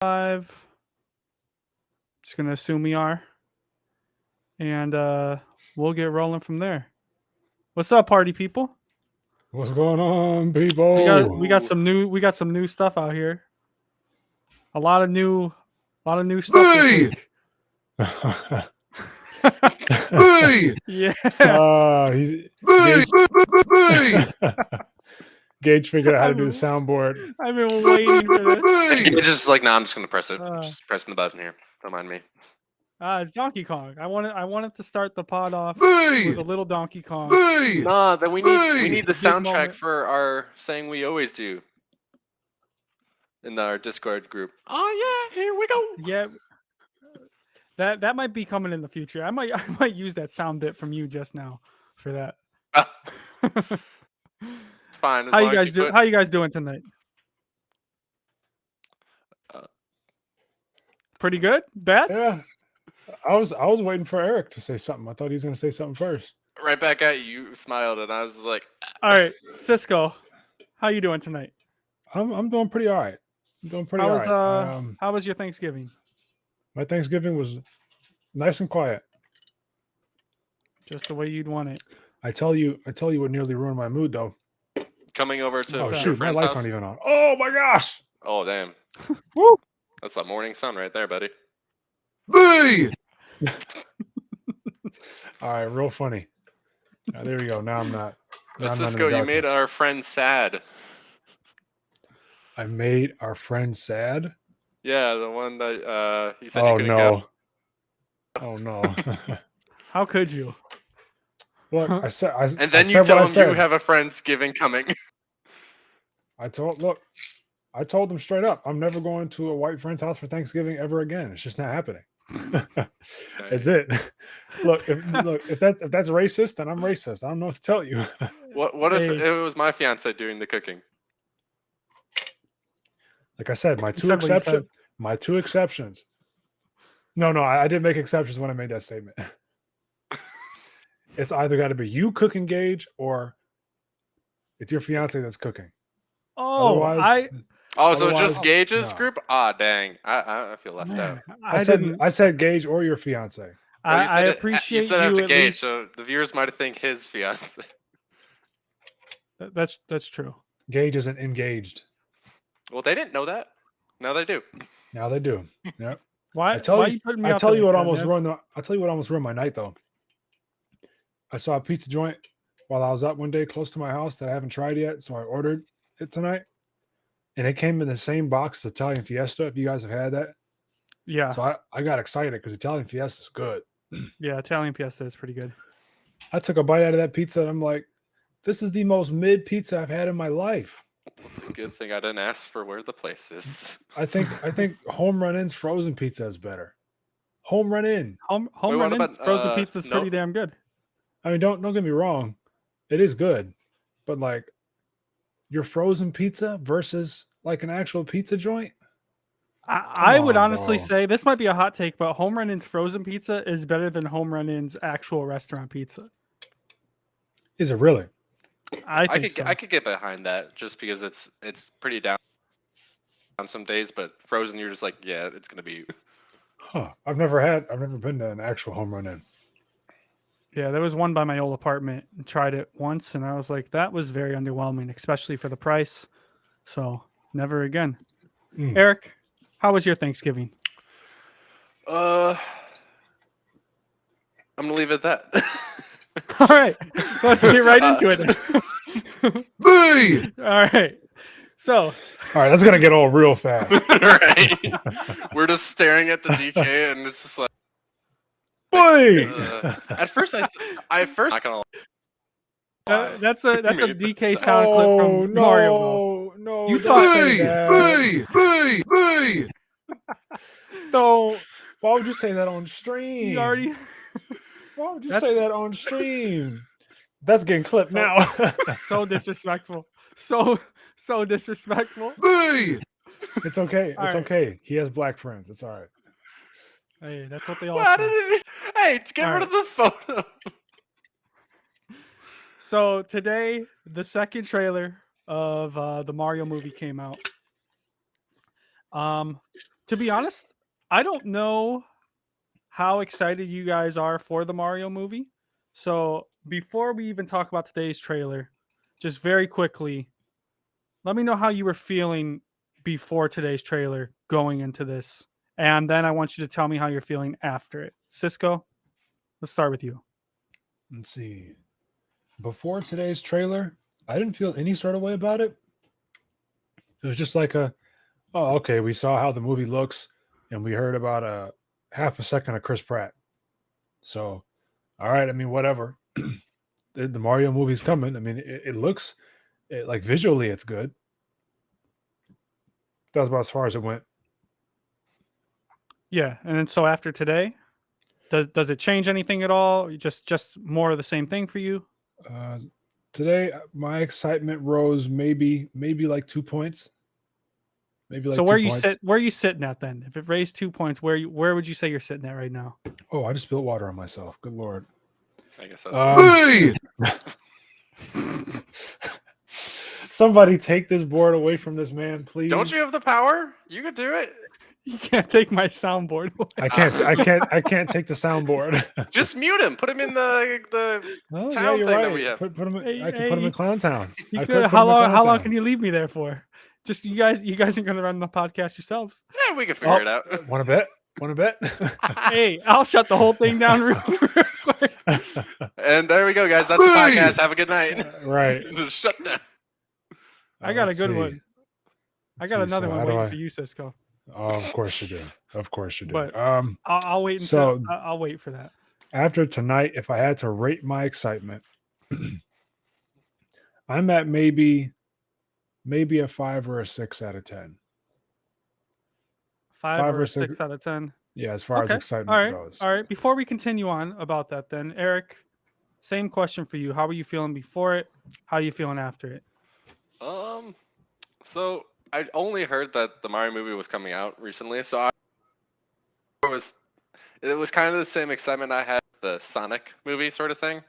Live. Just gonna assume we are, and we'll get rolling from there. What's up, party people? What's going on, We people? got some new stuff out here. A lot of new stuff this week. Hey! Yeah. Gage figured out how to do the soundboard. I've been waiting for this. Hey! Just like, no, I'm just gonna press it. Just pressing the button here. Don't mind me. It's Donkey Kong. I wanted to start the pod off Hey! with a little Donkey Kong. Hey! Nah, then we need the It's a big soundtrack moment. for our saying we always do in our Discord group. Oh yeah, here we go. Yeah. That might be coming in the future. I might use that sound bit from you just now for that. It's fine. As How long you as guys do? put- How you guys doing tonight? Pretty good? Bad? Yeah, I was waiting for Eric to say something. I thought he was going to say something first. Right back at you. You smiled, and I was like, All right, Cisco, how you doing tonight? I'm doing pretty all right. I'm doing pretty all right. How was your Thanksgiving? My Thanksgiving was nice and quiet. Just the way you'd want it. I tell you what nearly ruined my mood though. coming over to Oh your shoot, my friend's lights house. aren't even on. Oh my gosh! Oh damn. Woo! That's the morning sun right there, buddy. Hey! All right, real funny. There we go. Now I'm not. Now I'm not in the Cisco, you made darkness. our friend sad. I made our friend sad. Yeah, the one that he said you Oh couldn't go. no! Oh no! How could you? Look, I said. And then I you said tell what I him said. you have a Friendsgiving coming. I told them straight up, I'm never going to a white friend's house for Thanksgiving ever again. It's just not happening. That's it. Look, if that's racist, then I'm racist. I don't know what to tell you. What if Hey. it was my fiance doing the cooking? Like I said, my You said what you said. two exceptions. No, I did make exceptions when I made that statement. It's either got to be you cooking, Gage, or it's your fiance that's cooking. Oh, Otherwise, Oh, so Otherwise, just Gage's no. group? Ah, dang. I feel left out. I said Gage or your fiance. Well, you I said appreciate you said you after at Gage, least. so the viewers might think his fiance. That's true. Gage isn't engaged. Well, they didn't know that. Now they do. Now they do. Yep. Why? I tell why you, you putting me I out tell you there what like almost that, man? ruined. I tell you what almost ruined my night though. I saw a pizza joint while I was up one day close to my house that I haven't tried yet, so I ordered it tonight, and it came in the same box as Italian Fiesta. If you guys have had that, Yeah, so I got excited because Italian Fiesta is good. yeah. Italian Fiesta is pretty good. I took a bite out of that pizza and I'm like, this is the most mid pizza I've had in my life. It's a good thing I didn't ask for where the place is. I think Home Run Inn's frozen pizza is better. Home Run Inn. Home Wait, what Run Inn's about, frozen pizza is no- pretty damn good. I mean, don't get me wrong, it is good, but like your frozen pizza versus like an actual pizza joint. I would on, honestly bro. say this might be a hot take, but Home Run Inn's frozen pizza is better than Home Run Inn's actual restaurant pizza. Is it really? I think so. I could get behind that just because it's pretty down on some days, but frozen you're just like, yeah, it's gonna be. Huh. I've never been to an actual Home Run Inn. Yeah, there was one by my old apartment. And tried it once, and I was like, that was very underwhelming, especially for the price. So never again. Mm. Eric, how was your Thanksgiving? I'm gonna leave it at that. All right, let's get right into it. Hey! All right, so All right, that's gonna get all real fast. Right? We're just staring at the DK, and it's just like. Boy! At first, I first not gonna lie. that's a Made this DK sound. sound clip Oh from Mario. no! You don't thought- say Hey! that. Hey! Hey! Don't. Why would you say that on stream? You already. Why would you That's- say that on stream? That's getting clipped So- now. So disrespectful. So disrespectful. Hey! It's okay. All It's right. okay. He has black friends. It's all right. Hey, that's what they all Why say. did it? Hey, get All rid of the photo. So today, the second trailer of the Mario movie came out. To be honest, I don't know how excited you guys are for the Mario movie. So before we even talk about today's trailer, just very quickly, let me know how you were feeling before today's trailer going into this. And then I want you to tell me how you're feeling after it. Cisco, let's start with you. Let's see. Before today's trailer, I didn't feel any sort of way about it. It was just like oh, okay, we saw how the movie looks, and we heard about a half a second of Chris Pratt. So, all right, I mean, whatever. The Mario movie's coming. I mean, it looks like visually, it's good. That was about as far as it went. Yeah, and then so after today, does it change anything at all? Just more of the same thing for you? Today, my excitement rose maybe like 2 points. Maybe like So 2 points. where are you sitting at then? If it raised 2 points, where would you say you're sitting at right now? Oh, I just spilled water on myself. Good Lord. I guess that's Boo! Somebody take this board away from this man, please. Don't you have the power? You could do it. You can't take my soundboard away. I can't take the soundboard. Just mute him. Put him in the Oh, town you're thing that we have. Put him in, Hey, I can put him in Clown Town. You I could, put how him in long Clown how long Town. can you leave me there for? Just you guys are gonna run the podcast yourselves. Yeah, we can figure it out. Want to bet? Want to bet? Hey, I'll shut the whole thing down real quick. And there we go, guys. That's the podcast. Have a good night. Right. Just shut down. I got a Let's good see. one. I Let's got see, another so one how do waiting I- for you, Cisco. Oh, of course you do. Of course you do. But- I'll wait So- until I'll wait for that. After tonight, if I had to rate my excitement, I'm at maybe a 5 or a 6 out of 10. 5 5 or or 6 6. out of 10. Yeah, as far as Okay. excitement All right. goes. All right. Before we continue on about that, then Eric, same question for you. How were you feeling before it? How are you feeling after it? So I only heard that the Mario movie was coming out recently, so it was kind of the same excitement I had with the Sonic movie sort of thing,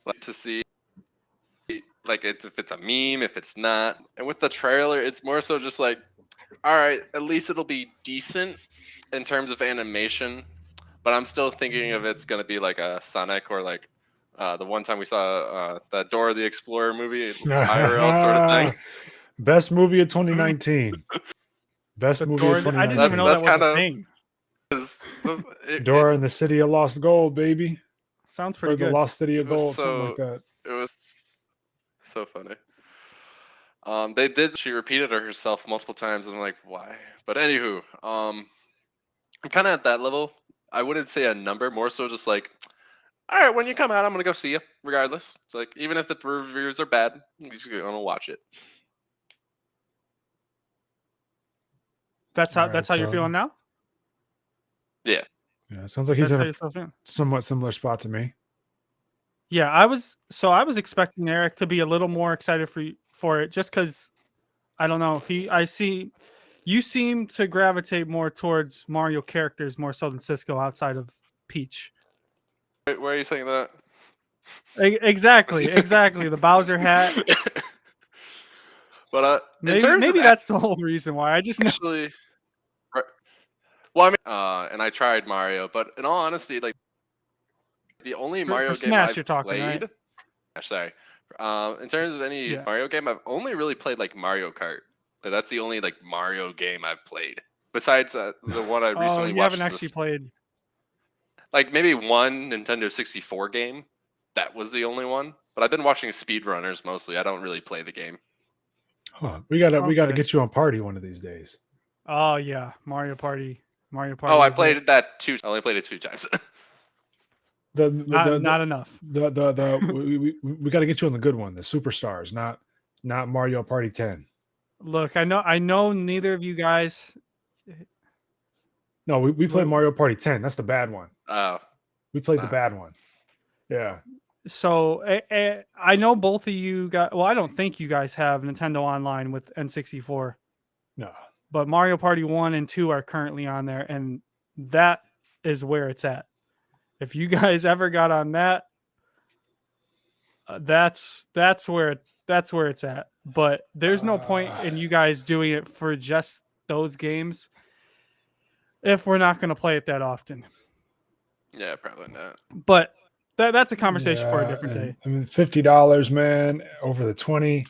like to see like if it's a meme, if it's not. And with the trailer, it's more so just like, all right, at least it'll be decent in terms of animation, but I'm still thinking of it's gonna be like a Sonic or like the one time we saw that Dora the Explorer movie, IRL sort of thing. Best movie of 2019. Best The movie Dora- of I 2019. didn't even know that That's was a kinda- thing. Dora in the City of Lost Gold, baby. Sounds Or pretty the good. Lost City of It was Gold, something like that. It was so funny. They did. She repeated herself multiple times, and I'm like, why? But anywho, I'm kind of at that level. I wouldn't say a number, more so just like, all right, when you come out, I'm gonna go see you, regardless. It's like even if the reviews are bad, I'm just gonna watch it. That's how Alright, that's how you're so- feeling now? Yeah, it sounds like he's That's how in you're a still feeling? somewhat similar spot to me. Yeah, I was expecting Eric to be a little more excited for it just because I don't know. You seem to gravitate more towards Mario characters more so than Cisco outside of Peach. Wait, why are you saying that? Exactly. The Bowser hat. But in terms Maybe of that's the whole reason why. I just know. actually, right- well, I mean, and I tried Mario, but in all honesty, like the only Mario for game Smash I've you're talking, played. right? Sorry. In terms of any Yeah. Mario game, I've only really played like Mario Kart. Like, that's the only like Mario game I've played. Besides the one I Oh, recently you watched. haven't actually played. Like maybe one Nintendo 64 game. That was the only one. But I've been watching speedrunners mostly. I don't really play the game. Huh. We gotta Okay. get you on party one of these days. Oh yeah, Mario Party. Mario Party. Oh, I is played that two. I only played it 2 times. not enough. We got to get you on the good one, the superstars, not Mario Party 10. Look, I know neither of you guys. No, we played Well- Mario Party 10. That's the bad one. Oh, We played the Ah. bad one. Yeah. So I know both of you guys. Well, I don't think you guys have Nintendo Online with N64, No. but Mario Party 1 and 2 are currently on there, and that is where it's at. If you guys ever got on that, that's where it's at. But there's no point in you guys doing it for just those games if we're not going to play it that often. Yeah, probably not. But that's a conversation for a different and, day. I mean, $50, man, over the 20.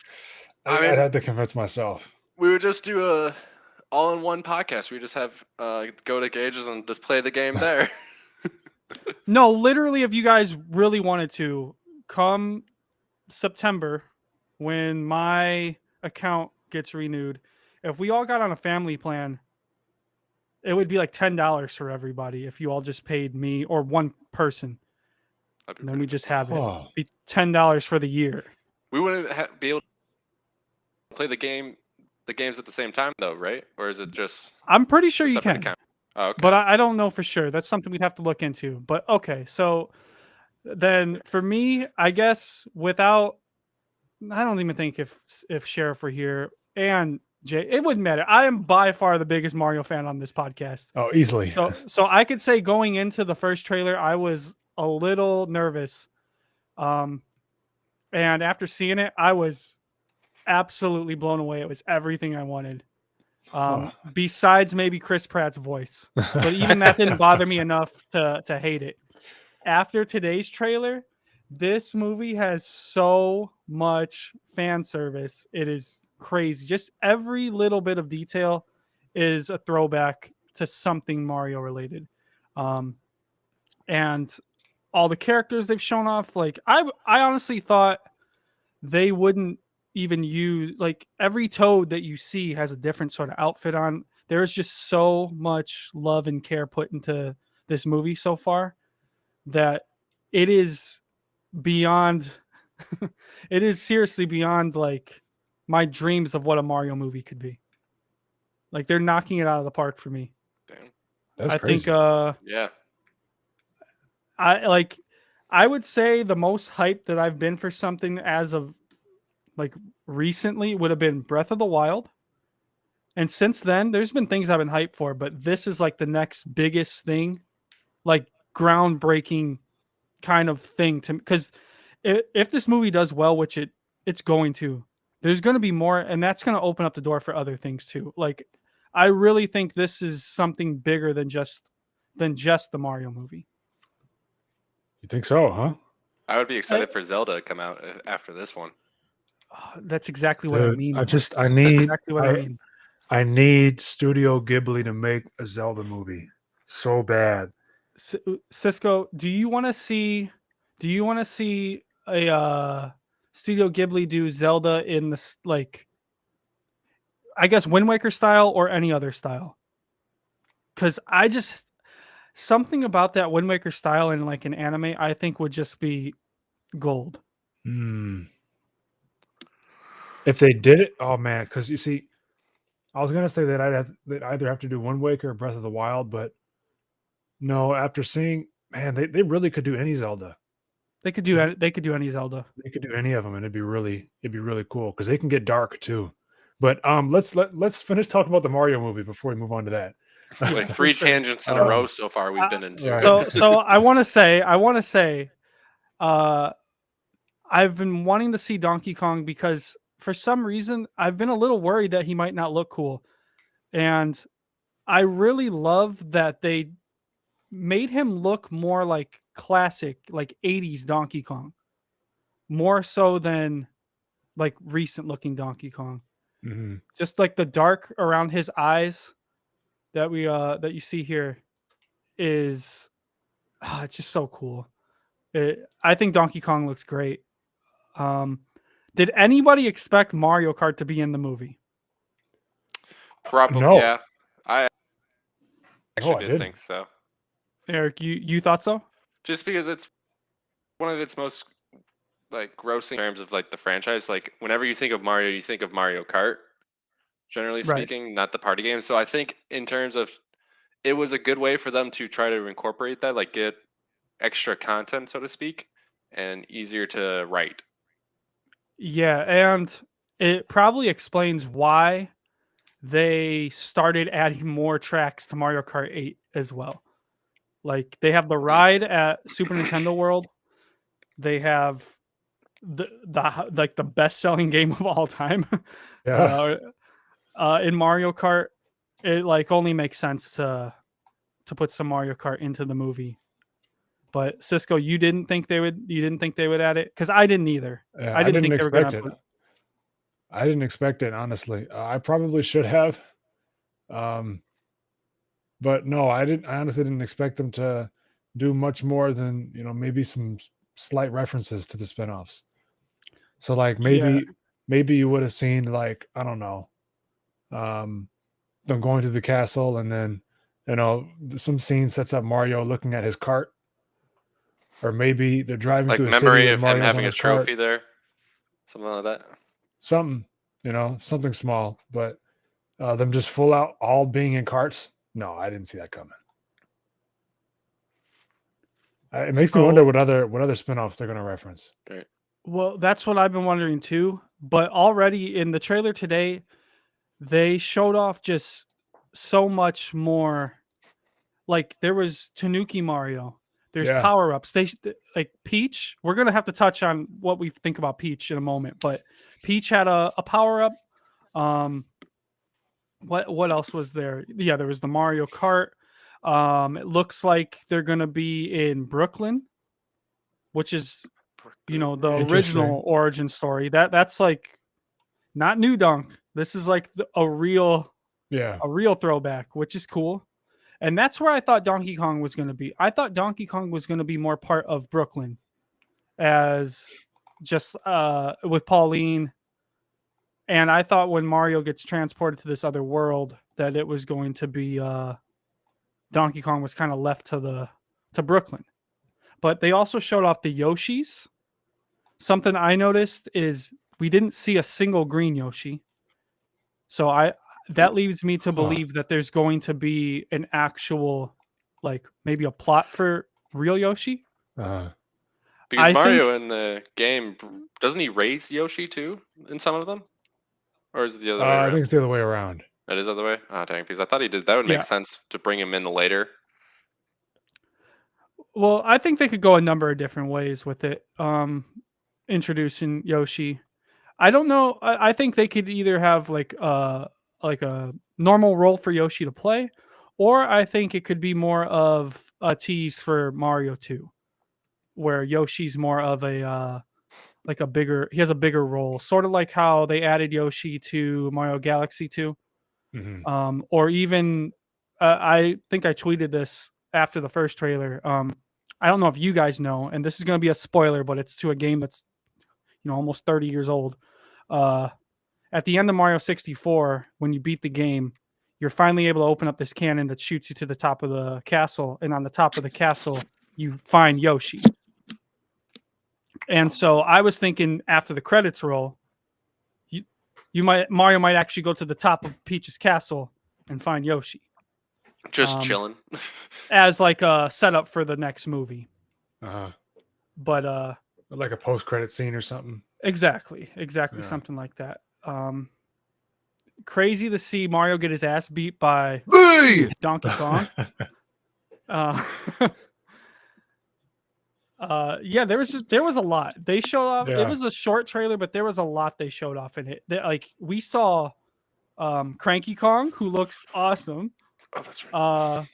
I I'd mean- have to convince myself. We would just do a all-in-one podcast. We just have go to Gages and just play the game there. No, literally, if you guys really wanted to, come September when my account gets renewed, if we all got on a family plan, it would be like $10 for everybody if you all just paid me or one person. That'd be And then pretty we just have it. Oh, Be $10 for the year. We wouldn't be able to play the games at the same time, though, right? Or is it just I'm pretty sure a you separate can. account? Oh, okay. But I don't know for sure. That's something we'd have to look into. But okay, so then for me, I guess without, I don't even think if Sheriff were here and Jay, it wouldn't matter. I am by far the biggest Mario fan on this podcast. oh, easily. So I could say going into the first trailer, I was a little nervous. And after seeing it, I was absolutely blown away. It was everything I wanted. Besides maybe Chris Pratt's voice. But even that didn't bother me enough to hate it. After today's trailer, this movie has so much fan service. It is crazy. Just every little bit of detail is a throwback to something Mario related. And all the characters they've shown off, like I honestly thought they wouldn't even use, like every Toad that you see has a different sort of outfit on. There's just so much love and care put into this movie so far that it is beyond it is seriously beyond like my dreams of what a Mario movie could be. Like they're knocking it out of the park for me. Damn. That's I crazy. think Yeah. I would say the most hype that I've been for something as of like recently would have been Breath of the Wild. And since then, there's been things I've been hyped for, but this is like the next biggest thing, like groundbreaking kind of thing to, because if this movie does well, which it's going to, there's going to be more, and that's going to open up the door for other things too. Like I really think this is something bigger than just the Mario movie. You think so, huh? I would be excited for Zelda to come out after this one. That's exactly what I Dude, mean. I That's need exactly what I mean. I need Studio Ghibli to make a Zelda movie so bad. Cisco, do you want to see a Studio Ghibli do Zelda in this, like, I guess Wind Waker style or any other style? Because I just, something about that Wind Waker style in like an anime, I think would just be gold. If they did it, oh man, because you see, I was gonna say that they'd either have to do Wind Waker or Breath of the Wild, but no, after seeing, man, they really could do any Zelda. They could do any Zelda. They could do any of them, and it'd be really cool because they can get dark too. But let's finish talking about the Mario movie before we move on to that. Like three tangents in a row so far we've been into. right. So I want to say, I've been wanting to see Donkey Kong because for some reason I've been a little worried that he might not look cool, and I really love that they made him look more like classic, like 80s Donkey Kong, more so than like recent looking Donkey Kong. Mhm. Just like the dark around his eyes that you see here is it's just so cool. I think Donkey Kong looks great. Did anybody expect Mario Kart to be in the movie? Probably, No. yeah. I actually I did didn't. think so. Eric, you thought so? Just because it's one of its most like grossing in terms of like the franchise. Like whenever you think of Mario, you think of Mario Kart, generally Right. speaking, not the party game. So I think in terms of, it was a good way for them to try to incorporate that, like get extra content, so to speak, and easier to write. Yeah, and it probably explains why they started adding more tracks to Mario Kart 8 as well. Like they have the ride at Super Nintendo World. They have the like the best-selling game of all time. Yeah. In Mario Kart, it like only makes sense to to put some Mario Kart into the movie. But Cisco, you didn't think they would add it? Because I didn't either. Yeah, I didn't think they were expect gonna it. put I didn't expect it, honestly. I probably should have. But no, I didn't. I honestly didn't expect them to do much more than, maybe some slight references to the spinoffs. So like maybe you would have seen, like, I don't know, them going to the castle, and then some scene sets up Mario looking at his cart, or maybe they're driving Like through a memory city of and him Mario's on having a his cart. trophy there, something like that. Something, something small, but them just full out all being in carts. No, I didn't see that coming. It makes me wonder what other spinoffs they're going to reference. Well, that's what I've been wondering too. But already in the trailer today, they showed off just so much more. Like there was Tanuki Mario. There's Yeah. power ups. Like Peach. We're gonna have to touch on what we think about Peach in a moment. But Peach had a power up. What else was there? Yeah, there was the Mario Kart. It looks like they're gonna be in Brooklyn, the Interesting. original origin story. That's like not New Dunk. This is like a real throwback, which is cool. And that's where I thought Donkey Kong was going to be. I thought Donkey Kong was going to be more part of Brooklyn, as just with Pauline. And I thought when Mario gets transported to this other world that it was going to be Donkey Kong was kind of left to Brooklyn. But they also showed off the Yoshis. Something I noticed is we didn't see a single green Yoshi. So that leads me to believe that there's going to be an actual, like maybe a plot for real Yoshi. Because I Mario in the game, doesn't he raise Yoshi too in some of them? Or is it the other way around? I think it's the other way around. It is the other way? Oh, dang. Because I thought he did. That would make sense to bring him in later. Well, I think they could go a number of different ways with it. Introducing Yoshi. I don't know. I think they could either have like a normal role for Yoshi to play, or I think it could be more of a tease for Mario 2, where Yoshi's more of a he has a bigger role, sort of like how they added Yoshi to Mario Galaxy 2. Mm-hmm. Or even I think I tweeted this after the first trailer. I don't know if you guys know, and this is going to be a spoiler, but it's to a game that's almost 30 years old. At the end of Mario 64, when you beat the game, you're finally able to open up this cannon that shoots you to the top of the castle, and on the top of the castle, you find Yoshi. And so I was thinking after the credits roll, Mario might actually go to the top of Peach's castle and find Yoshi. Just chilling. As like a setup for the next movie. But like a post-credit scene or something. Exactly, something like that. Crazy to see Mario get his ass beat by Donkey Kong. Yeah, there was a lot they showed off. Yeah. It was a short trailer, but there was a lot they showed off in it. We saw Cranky Kong, who looks awesome. Oh, that's right.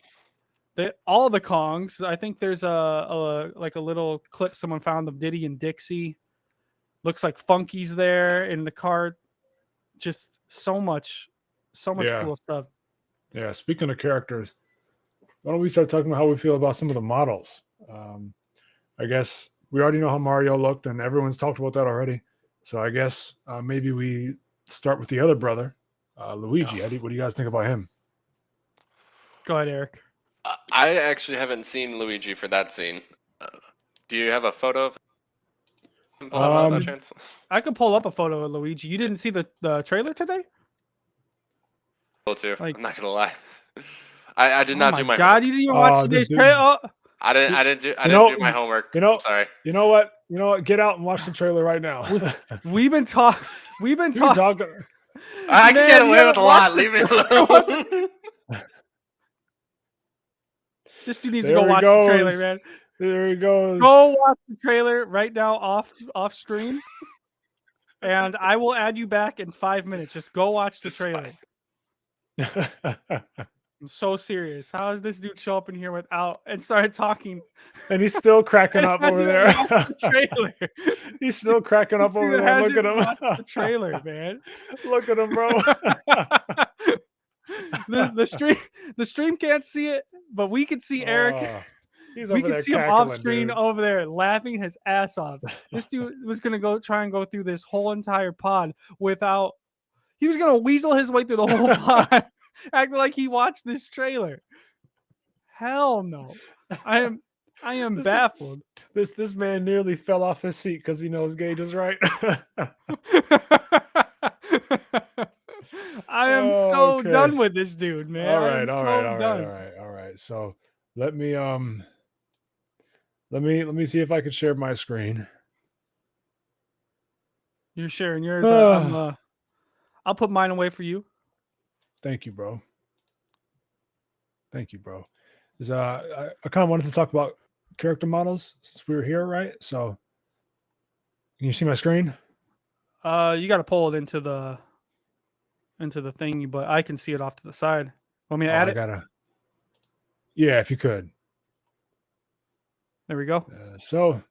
All the Kongs. I think there's a little clip someone found of Diddy and Dixie. Looks like Funky's there in the cart. Just so much cool stuff. Yeah. Speaking of characters, why don't we start talking about how we feel about some of the models? I guess we already know how Mario looked, and everyone's talked about that already. So I guess maybe we start with the other brother, Luigi. What do you guys think about him? Go ahead, Eric. I actually haven't seen Luigi for that scene. Do you have a photo of him? By chance? I could pull up a photo of Luigi. You didn't see the trailer today? Too. I'm not gonna lie. I did not do my God, homework. you didn't even watch today's trailer. I didn't do my homework. I'm sorry. You know what? Get out and watch the trailer right now. We've been talking. I can get away with a lot. Leave me alone. This dude needs to go watch the trailer, man. There he goes. Go watch the trailer right now off stream, and I will add you back in 5 minutes. Just go watch the trailer. I'm so serious. How does this dude show up in here without and started talking? And he's still cracking And up over hasn't there. watched the trailer. He's still cracking This up over dude there. Look hasn't at watched him. the trailer, man. Look at him, bro. the stream can't see it, but we can see Eric. Oh, he's We over can there see him off cackling, screen dude. over there laughing his ass off. This dude was gonna try and go through this whole entire pod without. He was gonna weasel his way through the whole pod, acting like he watched this trailer. Hell no! I am This- baffled. This man nearly fell off his seat because he knows Gage was right. I am Oh, so okay. done with this dude, man. all I right, am all so right, all done. right, all right. So let me see if I can share my screen. You're sharing yours. Ah. I'll put mine away for you. Thank you, bro. Thank you, bro. I kind of wanted to talk about character models since we were here, right? So can you see my screen? You got to pull it into the thingy, but I can see it off to the side. Want me to add I it? gotta. Yeah, if you could. There we go. So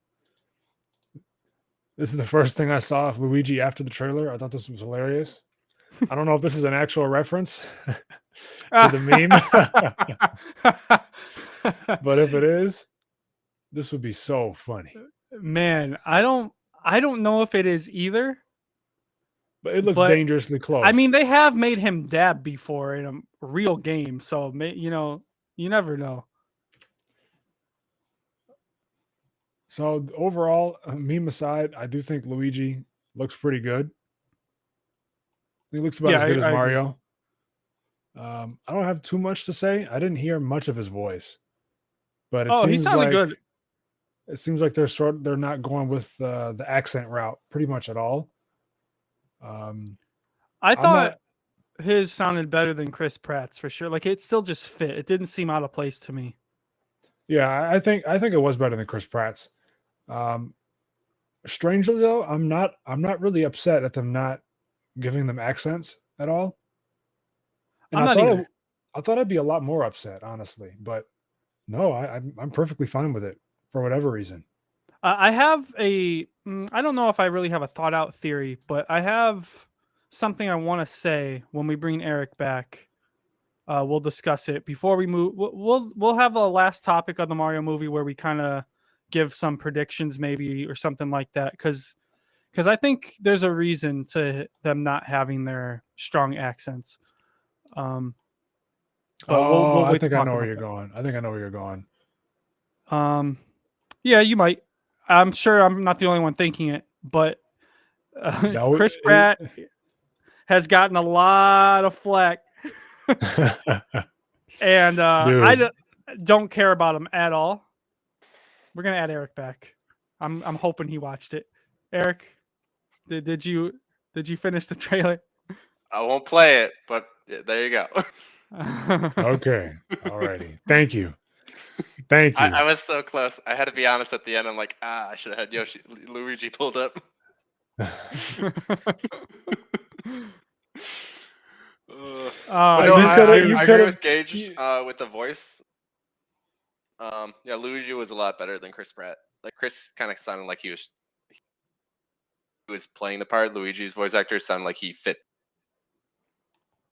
this is the first thing I saw of Luigi after the trailer. I thought this was hilarious. I don't know if this is an actual reference to the meme, but if it is, this would be so funny. Man, I don't know if it is either. But it looks But, dangerously close. I mean, they have made him dab before in a real game, so you never know. So overall, meme aside, I do think Luigi looks pretty good. He looks about Yeah, as good as I agree. Mario. I don't have too much to say. I didn't hear much of his voice, but it Oh, he seems sounded like good. it seems like they're not going with the accent route pretty much at all. I I'm thought not- his sounded better than Chris Pratt's for sure. Like it still just fit. It didn't seem out of place to me. Yeah, I think it was better than Chris Pratt's. Strangely though, I'm not really upset at them not giving them accents at all. And I'm I not thought either. I thought I'd be a lot more upset, honestly, but no, I'm perfectly fine with it for whatever reason. I have I don't know if I really have a thought out theory, but I have something I want to say when we bring Eric back. We'll discuss it before we move. We'll have a last topic of the Mario movie where we kind of give some predictions, maybe or something like that, because I think there's a reason to them not having their strong accents. But we'll I wait to think I talk know where about you're that. going. I think I know where you're going. Yeah, you might. I'm sure I'm not the only one thinking it, but That would- Chris Pratt has gotten a lot of flack, and I Dude. don't care about him at all. We're gonna add Eric back. I'm hoping he watched it. Eric, did you finish the trailer? I won't play it, but yeah, there you go. Okay. Alrighty. Thank you. Thank you. I was so close. I had to be honest at the end. I'm like, I should have had Luigi pulled up. But no, you I could've- agree could've- with Gage you- with the voice. Yeah, Luigi was a lot better than Chris Pratt. Like Chris kind of sounded like he was playing the part. Luigi's voice actor sounded like he fit.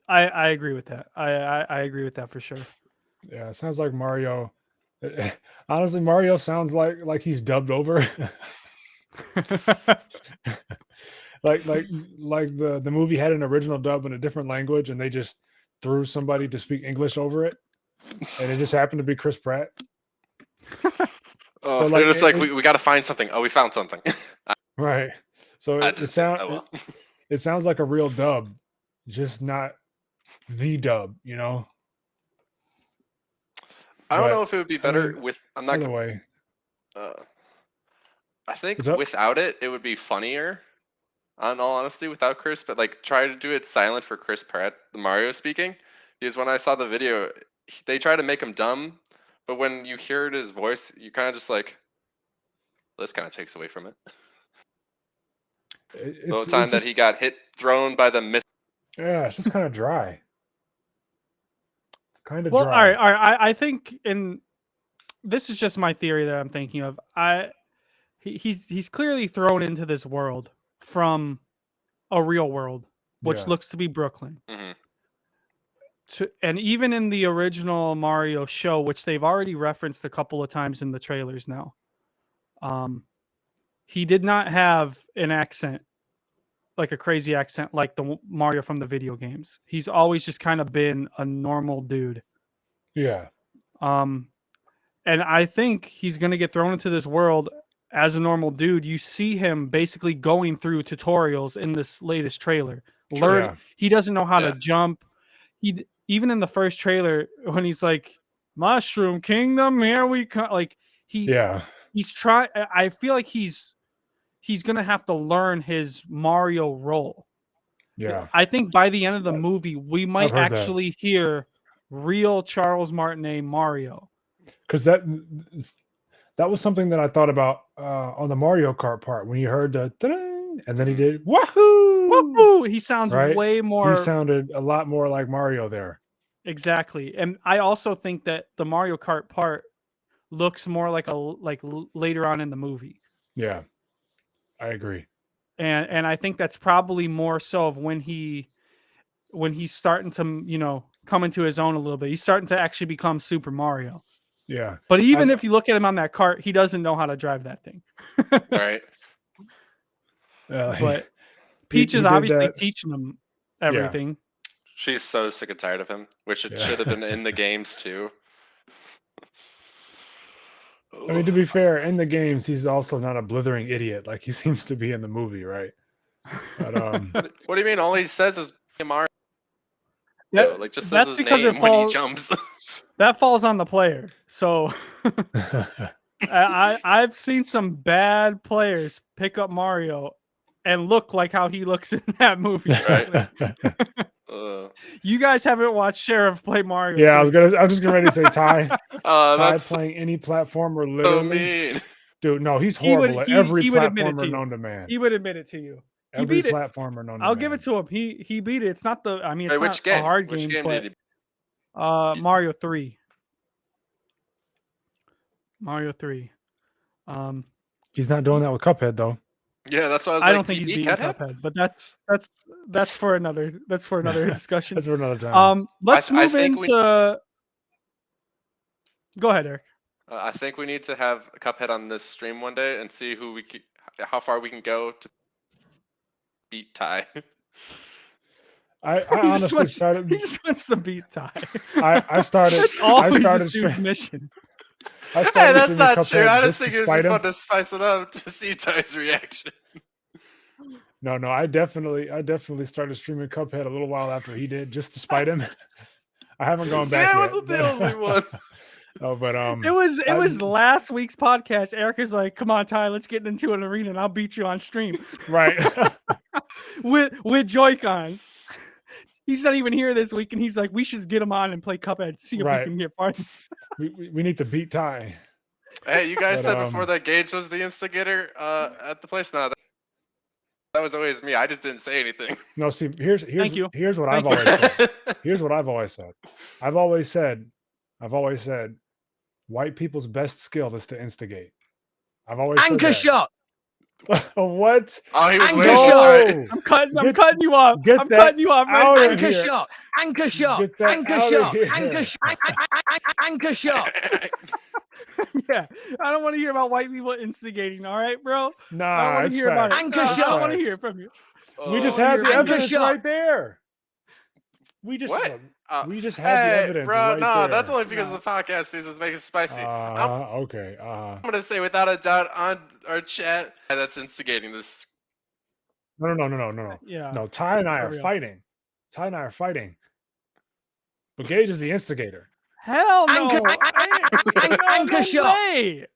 I agree with that. I agree with that for sure. Yeah, it sounds like Mario. Honestly, Mario sounds like he's dubbed over. like the movie had an original dub in a different language, and they just threw somebody to speak English over it, and it just happened to be Chris Pratt. Oh, So, they're like, just it- like it- we got to find something. Oh, we found something. Right. So I it just- sounds oh, well. it sounds like a real dub, just not the dub. You know. I don't But, know if it would be better mean, with. I'm not. Either way, I think What's up? without it, it would be funnier. In all honesty, without Chris, but like try to do it silent for Chris Pratt, the Mario speaking. Because when I saw the video, they try to make him dumb, but when you hear his voice, you kind of just like. This kind of takes away from it. It- The whole it's time that just- he got thrown by the mist. yeah, it's just kind of dry. kind of Well, dry. all right. I think, and this is just my theory that I'm thinking of. He's clearly thrown into this world from a real world, which Yeah. looks to be Brooklyn. hmm And even in the original Mario show, which they've already referenced a couple of times in the trailers now, he did not have an accent, like a crazy accent, like the Mario from the video games. He's always just kind of been a normal dude. Yeah. And I think he's going to get thrown into this world as a normal dude. You see him basically going through tutorials in this latest trailer. Yeah. He doesn't know how Yeah. to jump. Even in the first trailer when he's like, Mushroom Kingdom, here we come. Like Yeah. he's trying. I feel like he's going to have to learn his Mario role. Yeah. I think by the end of the movie, we might heard that. actually hear real Charles Martinet Mario. Because that was something that I thought about on the Mario Kart part when you heard the da-ding, and then he did wahoo. Woo! He sounds Right? way more He sounded a lot more like Mario there. exactly. And I also think that the Mario Kart part looks more like later on in the movie. Yeah, I agree. And I think that's probably more so of when he's starting to, come into his own a little bit. He's starting to actually become Super Mario. Yeah. But even if you look at him on that cart, he doesn't know how to drive that thing. Right. But Peach he is did obviously that. teaching him everything. She's so sick and tired of him, which it Yeah. should have been in the games too. I mean, to be fair, in the games, he's also not a blithering idiot like he seems to be in the movie, right? But What do you mean? All he says is Mario. That- Like just says that's his because name it when he falls. jumps. That falls on the player. So I've seen some bad players pick up Mario and look like how he looks in that movie. Right. You guys haven't watched Sheriff play Mario. yeah, I was just getting ready to say Ty. Ty That's playing any platformer, so literally. mean. Dude, no, he's He would- horrible at he- every he would admit it to platformer you. known to man. He would admit it to you. He Every beat it. platformer known to I'll man. give it to him. He beat it. It's not the. I mean, it's Wait, not which game? a hard Which game, game but did he? Mario 3. Mario 3. He's not doing that with Cuphead, though. Yeah, that's what I was I like. don't think he he's beat beating Cuphead? Cuphead, but that's for another discussion. That's for another time. Let's I move think into. Go ahead, Eric. I think we need to have Cuphead on this stream one day and see how far we can go to beat Ty. I He just honestly wants- started. He just wants to beat Ty. I started. That's I always started. this dude's Stream, mission. I Hey, started that's streaming not Cuphead true. I just just to think it'd spite be him. fun to spice it up to see Ty's reaction. No, I definitely started streaming Cuphead a little while after he did, just to spite him. I haven't gone See, back I yet. wasn't the only one. Oh, but It was I'm- last week's podcast. Eric is like, "Come on, Ty, let's get into an arena, and I'll beat you on stream right. with Joy-Cons." He's not even here this week, and he's like, "We should get him on and play Cuphead, see if Right. we can get farther." we need to beat Ty. Hey, you guys But, said before that Gage was the instigator at the place. No, that was always me. I just didn't say anything. No, see, here's Thank you. here's what Thank I've you. always said. Here's what I've always said. I've always said, white people's best skill is to instigate. I've always said Anchor that. shot. What? Oh, he was Anchor waiting. shot. Sorry. No! I'm cutting Get- cutting you off. get I'm that cutting you off out right of now. Anchor here. shot. Anchor shot. Get that Anchor out of shot. here. Anchor shot. Yeah, I don't want to hear about white people instigating. All right, bro. I don't Nah, want to it's hear about it. facts. Anchor I shot. don't want to hear from you. We just Oh, had the Anchor evidence shot. right there. We just What? we just had the Hey, evidence bro, right no, there. that's only because No. of the podcast Jesus make it spicy. I'm Okay. gonna say without a doubt on our chat that's instigating this. No. Yeah. No, Ty and I For are real. fighting. Ty and I are fighting. But Gage is the instigator. Hell no. Anchor- Anchor no shot. way.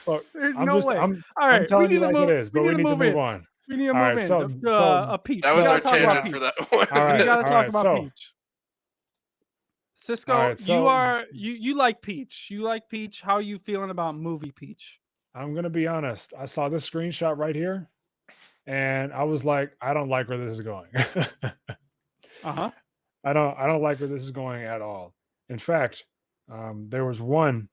Look, There's I'm no just way. I'm All right, telling we you need like to move, it is, but we need to move move in. on. We need to All move right, in. so- a Peach. That We was gotta our talk about tangent Peach. for that one. All right, We gotta all talk right, about so- Peach. Cisco, All right, so- you like Peach. You like Peach. How are you feeling about movie Peach? I'm gonna be honest. I saw this screenshot right here, and I was like, I don't like where this is going. Uh-huh. I don't like where this is going at all. In fact, there was one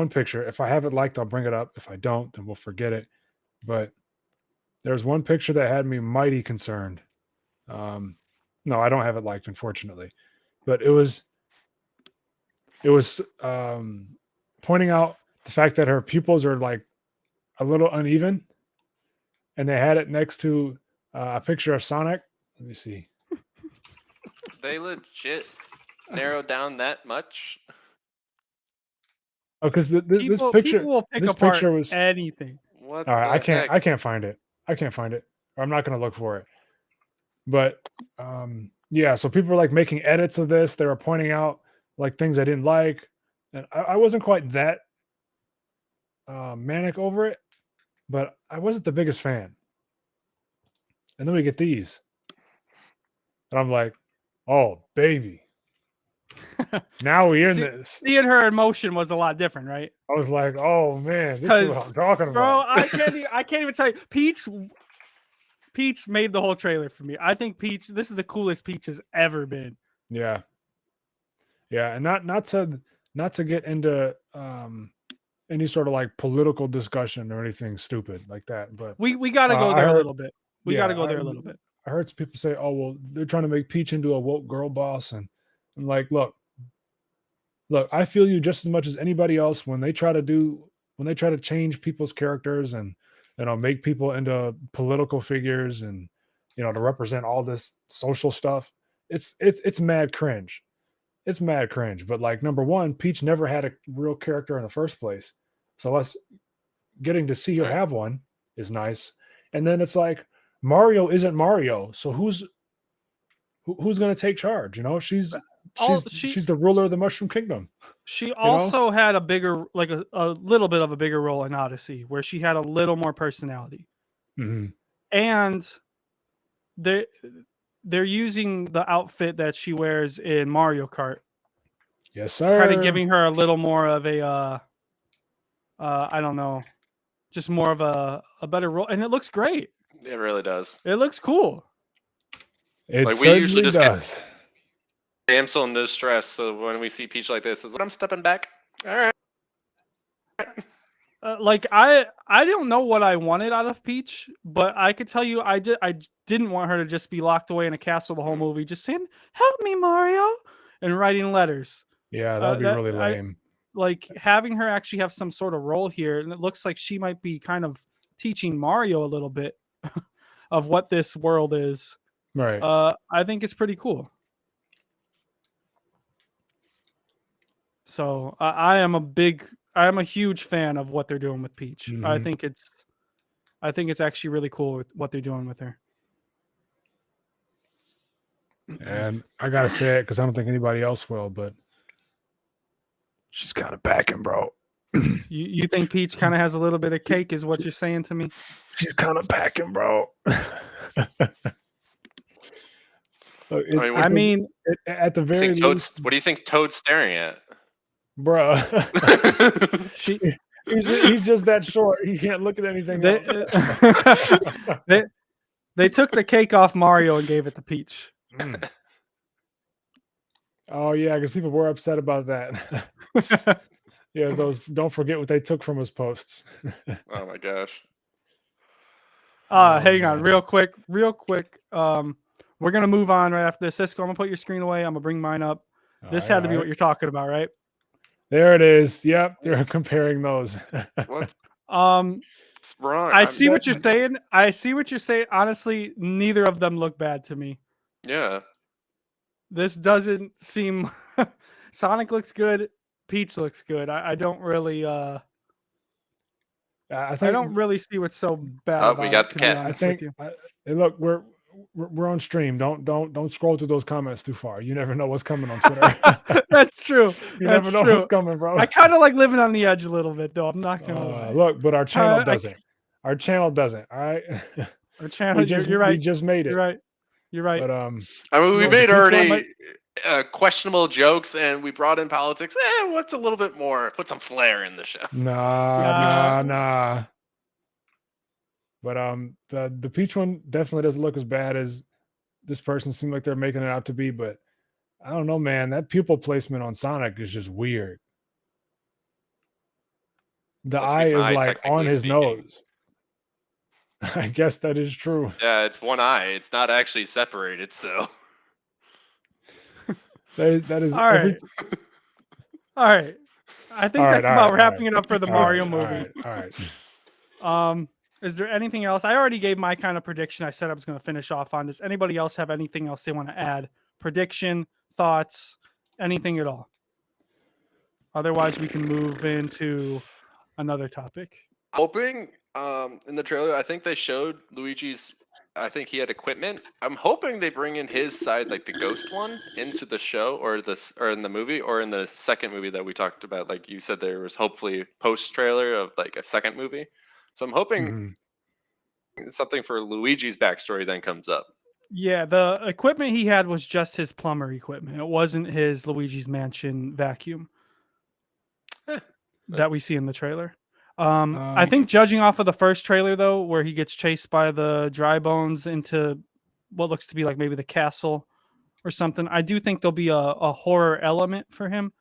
picture. If I have it liked, I'll bring it up. If I don't, then we'll forget it. But there was one picture that had me mighty concerned. No, I don't have it liked, unfortunately. But it was pointing out the fact that her pupils are like a little uneven, and they had it next to a picture of Sonic. Let me see. They legit narrowed down that much. Oh, because this People picture, will pick this apart picture was. anything. What? All right, the heck? I can't find it. I can't find it. Or I'm not going to look for it. But yeah, so people were like making edits of this. They were pointing out like things I didn't like, and I wasn't quite that manic over it, but I wasn't the biggest fan. And then we get these, and I'm like, oh baby, now we're in See- this. Seeing her emotion was a lot different, right? I was like, oh man, this is 'Cause, what I'm talking Bro, about. I can't even tell you. Peach made the whole trailer for me. I think Peach, this is the coolest Peach has ever been. Yeah, and not to get into any sort of like political discussion or anything stupid like that, but We got to go I there a heard- little bit. We got to yeah, go there a little bit. I heard some people say, "Oh, well, they're trying to make Peach into a woke girl boss," and I'm like, look, I feel you just as much as anybody else when they try to change people's characters and make people into political figures and to represent all this social stuff. It's mad cringe. It's mad cringe. But like number one, Peach never had a real character in the first place, so us getting to see her Right. have one is nice. And then it's like Mario isn't Mario, so who's going to take charge? She's the ruler of the Mushroom Kingdom. She also had a bigger, like a little bit of a bigger role in Odyssey, where she had a little more personality. Mm-hmm. And they're using the outfit that she wears in Mario Kart, Yes, sir. kind of giving her a little more of a, I don't know, just more of a better role, and it looks great. It really does. It looks cool. It Like, we usually certainly just get- does. Damsel in distress. So when we see Peach like this, is I'm stepping back. All right. Like I don't know what I wanted out of Peach, but I could tell you I didn't want her to just be locked away in a castle the whole movie, just saying "Help me, Mario" and writing letters. Yeah, that'd be really lame. Like having her actually have some sort of role here, and it looks like she might be kind of teaching Mario a little bit of what this world is. Right. I think it's pretty cool. So I am a huge fan of what they're doing with Peach. I Mhm. think it's actually really cool with what they're doing with her. And I gotta say it because I don't think anybody else will, but she's kind of backing, bro. You think Peach kind of has a little bit of cake, is what you're saying to me? She's kind of backing, bro. Look, I mean, at the I very think least, what do you think Toad's staring at? bro. she he's just that short. He can't look at anything they, else. they took the cake off Mario and gave it to Peach. Mm. Oh yeah, because people were upset about that. Yeah, those don't forget what they took from his posts. Oh my gosh. Hang on, man. real quick. We're gonna move on right after this. Cisco, I'm gonna put your screen away. I'm gonna bring mine up. This had to be what you're talking about, right? There it is. Yep, they're comparing those. What's Um, wrong? I see what you're saying. I see what you're saying. Honestly, neither of them look bad to me. Yeah. This doesn't seem. Sonic looks good. Peach looks good. I don't really. I I think don't really see what's so bad. Oh, about we got it, the to be cat. I honest think. with you. Hey, look, we're on stream. Don't scroll through those comments too far. You never know what's coming on Twitter. That's true. You That's never know true. what's coming, bro. I kind of like living on the edge a little bit, though. I'm not gonna lie. Look, but our channel I doesn't. Our channel doesn't. All right. Our channel. You're We right. just made it. You're right. You're right. But I mean, we No, made Peach one already might- questionable jokes, and we brought in politics. What's a little bit more? Put some flair in the show. nah. But the Peach one definitely doesn't look as bad as this person seemed like they're making it out to be. But I don't know, man. That pupil placement on Sonic is just weird. The Well, to eye be is fair, like on technically his speaking. nose. I guess that is true. Yeah, it's one eye. It's not actually separated, so That is All every. right. All right. I think All right, that's all about right, all wrapping right. it up for the All Mario right, movie. All right, all right. Is there anything else? I already gave my kind of prediction. I said I was going to finish off on this. Anybody else have anything else they want to add? Prediction, thoughts, anything at all? Otherwise, we can move into another topic. hoping in the trailer, I think they showed Luigi's. I think he had equipment. I'm hoping they bring in his side, like the ghost one, into the show or this or in the movie or in the second movie that we talked about. Like you said, there was hopefully post trailer of like a second movie. So I'm hoping Mhm. something for Luigi's backstory then comes up. Yeah, the equipment he had was just his plumber equipment. It wasn't his Luigi's Mansion vacuum that we see in the trailer. I think judging off of the first trailer, though, where he gets chased by the dry bones into what looks to be like maybe the castle or something, I do think there'll be a horror element for him.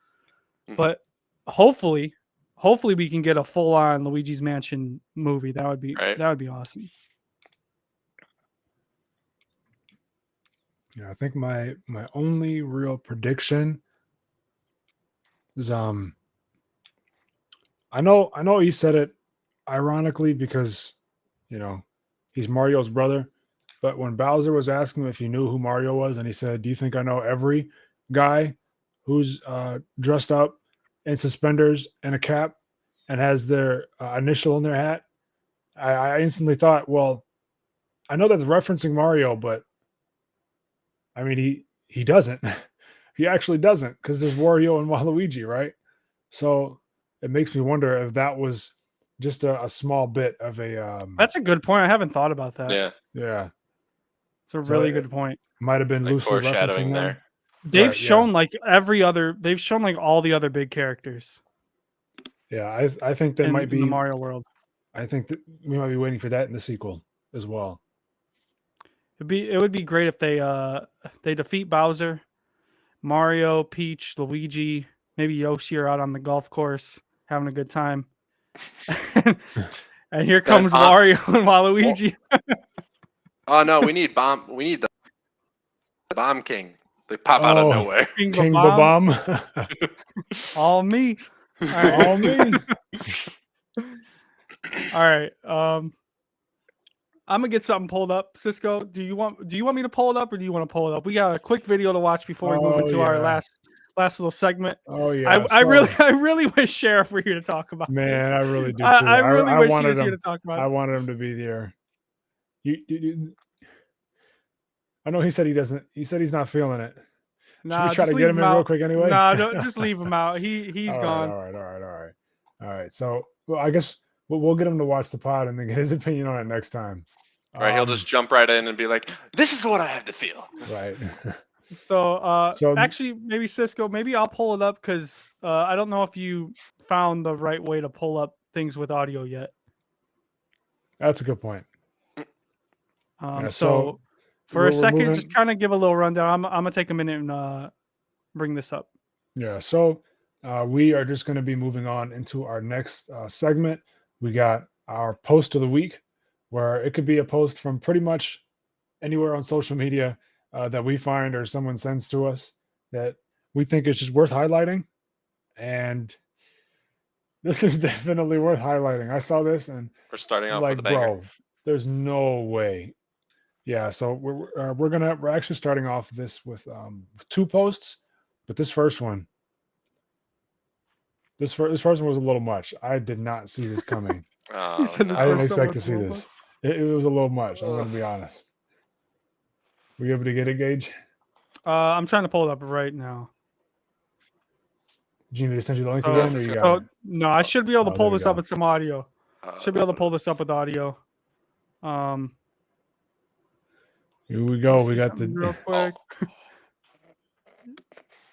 Mhm. But hopefully we can get a full on Luigi's Mansion movie. That would be Right. awesome. Yeah, I think my only real prediction is I know he said it ironically because he's Mario's brother, but when Bowser was asking him if he knew who Mario was, and he said, "Do you think I know every guy who's dressed up in suspenders and a cap and has their initial in their hat?" I instantly thought, well, I know that's referencing Mario, but I mean he doesn't. He actually doesn't because there's Wario and Waluigi, right? So it makes me wonder if that was just a small bit of a That's a good point. I haven't thought about that. Yeah, yeah, It's a So really it- good point. might have been like loosely foreshadowing referencing them. there. They've Right, yeah. shown like they've shown like all the other big characters Yeah, I think they in, might in be. the Mario world. I think that we might be waiting for that in the sequel as well. It would be great if they defeat Bowser, Mario, Peach, Luigi, maybe Yoshi are out on the golf course having a good time. And here comes Mario and Waluigi. Oh no, we need bomb. We need the Bomb King. They pop out of Oh. nowhere. King King Babam, Babam. all me. All right. All me. All right. I'm gonna get something pulled up. Cisco, do you want me to pull it up or do you want to pull it up? We got a quick video to watch before we move Oh, into our yeah. last little segment. Oh yeah. I really wish Sheriff were here to talk about Man, this. I really do too. I really wish he wanted was here him. to talk about I it. wanted him to be there. I know he said he doesn't. He said he's not feeling it. Nah, Should we try just to leave get him in out. real quick anyway? Nah, no, just leave him out. He's All right, gone. All right. So, well, I guess we'll get him to watch the pod and then get his opinion on it next time. Right, he'll just jump right in and be like, "This is what I have to feel." Right. So, actually, maybe Cisco, maybe I'll pull it up because I don't know if you found the right way to pull up things with audio yet. That's a good point. Yeah, So for we're a second, moving- just kind of give a little rundown. I'm gonna take a minute and bring this up. Yeah. So we are just going to be moving on into our next segment. We got our post of the week, where it could be a post from pretty much anywhere on social media that we find or someone sends to us that we think is just worth highlighting. And this is definitely worth highlighting. I saw this and We're starting off like, with a banger. bro, there's no way. Yeah, so we're actually starting off this with two posts, but this first one was a little much. I did not see this coming. Oh, said this I didn't first one expect to was a see little this. It was a little much. I'm going to be honest. Were you able to get it, Gage? I'm trying to pull it up right now. Do you need me to send you the link So, again, or you got so it? no, I should be able to Oh, pull there we this up go. with some audio. Should be able to pull this up with audio. Here we go. let's We see got something real the.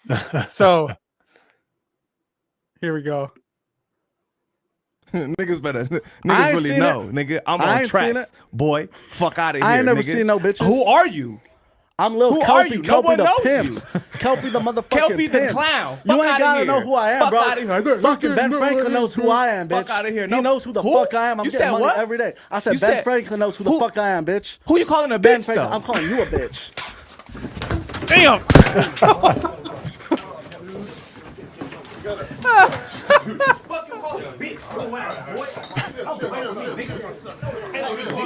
quick. So here we go. Niggas better. I Niggas ain't really seen know, nigga. I'm I on ain't seen tracks, boy. Fuck out of here, I ain't never nigga. seen no bitches. Who are you? I'm Lil Who are Kelpie, you? No Kelpie one the knows pimp. you. Kelpie the motherfucking Kelpie the pimp. clown. You Fuck ain't outta gotta here. know who I am, Fuck bro. outta here. Fucking Ben Franklin knows who I am, bitch. Fuck outta here. He No. knows who the Who? fuck I am. I'm You getting said money what? every day. I said You Ben said- Franklin knows who the who- fuck I am, bitch. Who you calling a Ben bitch Franklin, though? I'm calling you a bitch. Damn.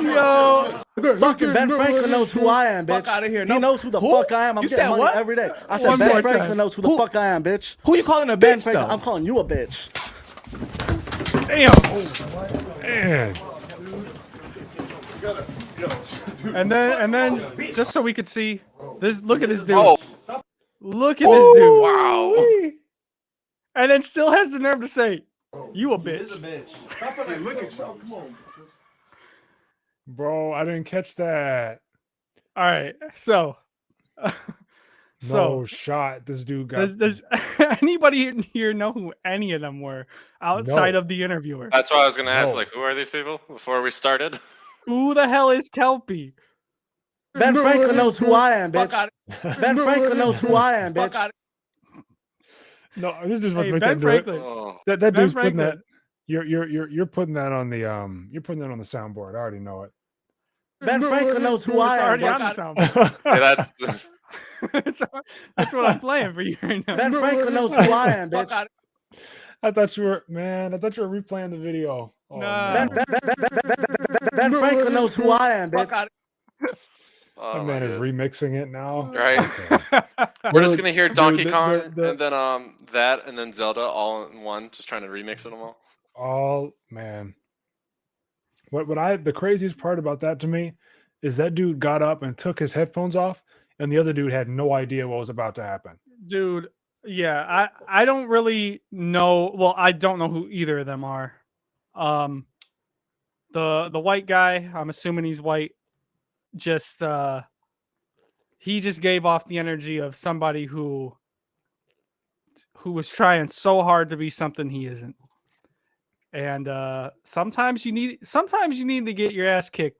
Yo. Fucking Ben Franklin knows who I am, bitch. Fuck outta here. He No. knows who the Who? fuck I am. I'm You getting said money what? every day. I said One Ben more Franklin time. knows who the Who? fuck I am, bitch. Who you calling a Ben bitch Franklin, though? I'm calling you a bitch. Damn. Man. And then just so we could see this, look at this dude. Oh, Look at this dude. wow. And then still has the nerve to say, "You a bitch." Bro, I didn't catch that. All right, so, No shot. This dude got. does anybody here know who any of them were outside No. of the interviewer? That's why I was gonna ask, No. like, who are these people before we started? Who the hell is Kelpie? Ben Franklin knows who I am, Fuck bitch. outta Ben Franklin knows who I am, Fuck bitch. outta No, this is what's Hey, making Ben him do it. Franklin. Oh, That Ben dude's putting that. Franklin. You're putting that on the you're putting that on the soundboard. I already know it. Ben Franklin knows who I It's am, already on bitch. the sound. hey, that's That's what I'm playing for you right now. Ben Franklin knows who I am, Fuck bitch. outta I thought you were replaying the video. Oh, Nah. no. Ben Franklin knows who I am, Fuck bitch. outta oh, That my man is God. remixing it now. Right. We're just gonna hear Dude, Donkey the- Kong the- and then that and then Zelda all in one, just trying to remix them all. Oh man. The craziest part about that to me is that dude got up and took his headphones off, and the other dude had no idea what was about to happen. Dude, yeah, I don't really know. Well, I don't know who either of them are. The white guy, I'm assuming he's white, just he just gave off the energy of somebody who was trying so hard to be something he isn't. And sometimes you need to get your ass kicked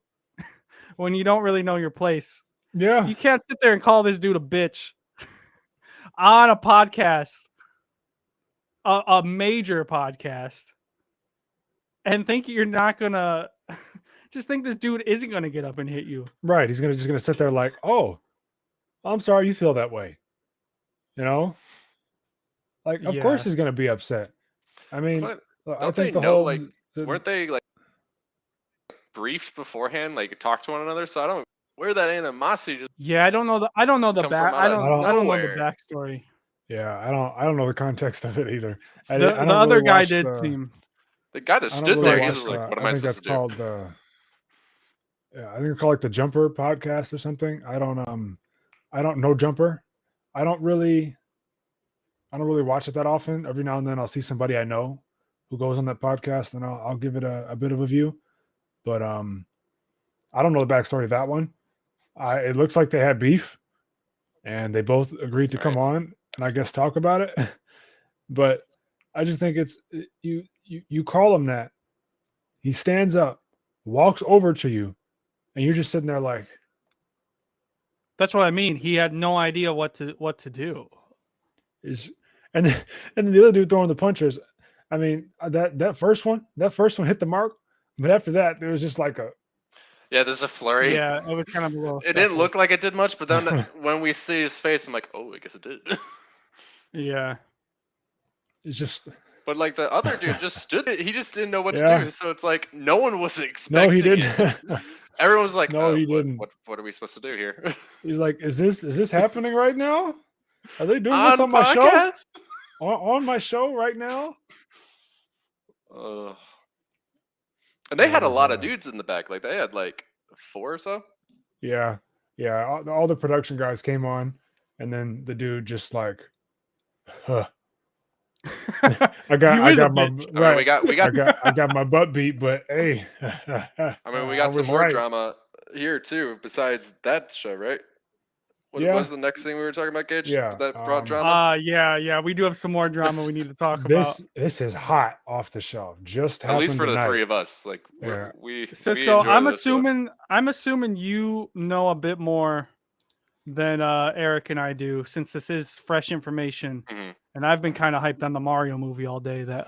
when you don't really know your place. Yeah. You can't sit there and call this dude a bitch on a podcast, a major podcast, and think you're not gonna just think this dude isn't gonna get up and hit you. Right. He's just gonna sit there like, oh, I'm sorry you feel that way. You know? Like, of course Yeah. he's gonna be upset. I mean, But I don't think they the know, whole like, the- weren't they like briefed beforehand, like talk to one another? So I don't where that animosity just Yeah, I don't know the Come from back. out I of don't know the nowhere. backstory. yeah, I don't know the context of it either. I The, don't the other really guy watch did the- seem. the guy just I don't stood really there. watch He's just like, the- what am I I think supposed that's to do? called the. Yeah, I think it's called like the Jumper podcast or something. I don't know Jumper. I don't really watch it that often. Every now and then I'll see somebody I know who goes on that podcast, and I'll give it a bit of a view. But I don't know the backstory of that one. It looks like they had beef, and they both agreed to come on and I guess talk about it. But I just think it's you call him that. He stands up, walks over to you, and you're just sitting there like, That's what I mean. He had no idea what to do. and then the other dude throwing the punches. I mean, that first one hit the mark, but after that there was just like a Yeah, there's a flurry. Yeah, it was kind of a little. It didn't special. look like it did much, but then when we see his face, I'm like, oh, I guess it did. Yeah. it's just But like the other dude just stood there. He just didn't know what Yeah. to do. So it's like no one was no, expecting he didn't. it. Everyone was like, No, he what, didn't. What are we supposed to do here? He's like, is this happening right now? Are they doing On this on my show? podcast? On my show right now? And they had a was, lot of dudes in the back. Like they had like 4 or so. Yeah. All the production guys came on, and then the dude just like, huh. I got is a my bitch. I mean, right. we got I got my butt beat, but hey, I mean, we got some was more right. drama here too, besides that show, right? What Yeah. was the next thing we were talking about, Gage? Yeah, That brought drama. Yeah. We do have some more drama we need to talk about. This is hot off the shelf. Just At least happened for the three three of us. Like Yeah. we Cisco, enjoy I'm this stuff. assuming you know a bit more than Eric and I do, since this is fresh information. Mhm. And I've been kind of hyped on the Mario movie all day. That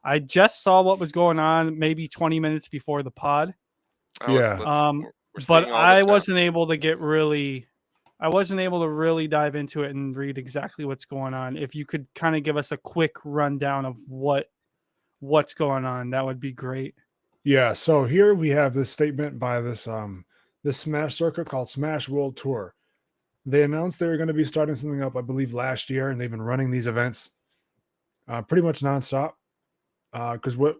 I just saw what was going on maybe 20 minutes before the pod. Oh, Yeah. we're But seeing all I this now. wasn't able to really dive into it and read exactly what's going on. If you could kind of give us a quick rundown of what's going on, that would be great. Yeah, so here we have this statement by this Smash circuit called Smash World Tour. They announced they were going to be starting something up, I believe, last year, and they've been running these events pretty much nonstop. Because what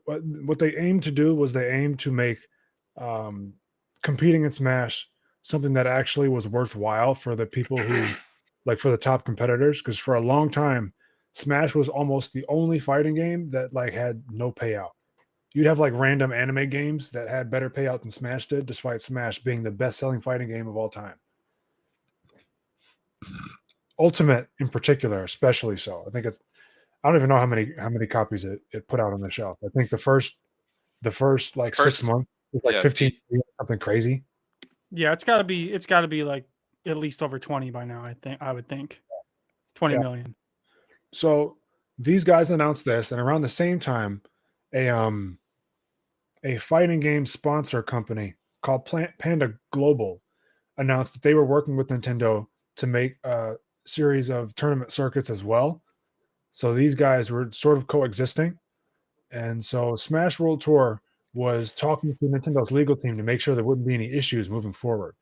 they aimed to do was they aimed to make competing in Smash something that actually was worthwhile for the people who, like, for the top competitors. Because for a long time, Smash was almost the only fighting game that like had no payout. You'd have like random anime games that had better payout than Smash did, despite Smash being the best-selling fighting game of all time. Ultimate, in particular, especially so. I think it's. I don't even know how many copies it put out on the shelf. I think the first like 6 First- months was like yeah, 15, something crazy. Yeah, it's got to be like at least over 20 by now. I would think 20 Yeah. million. So these guys announced this, and around the same time, a fighting game sponsor company called Panda Global announced that they were working with Nintendo to make a series of tournament circuits as well. So these guys were sort of coexisting. And so Smash World Tour was talking to Nintendo's legal team to make sure there wouldn't be any issues moving forward.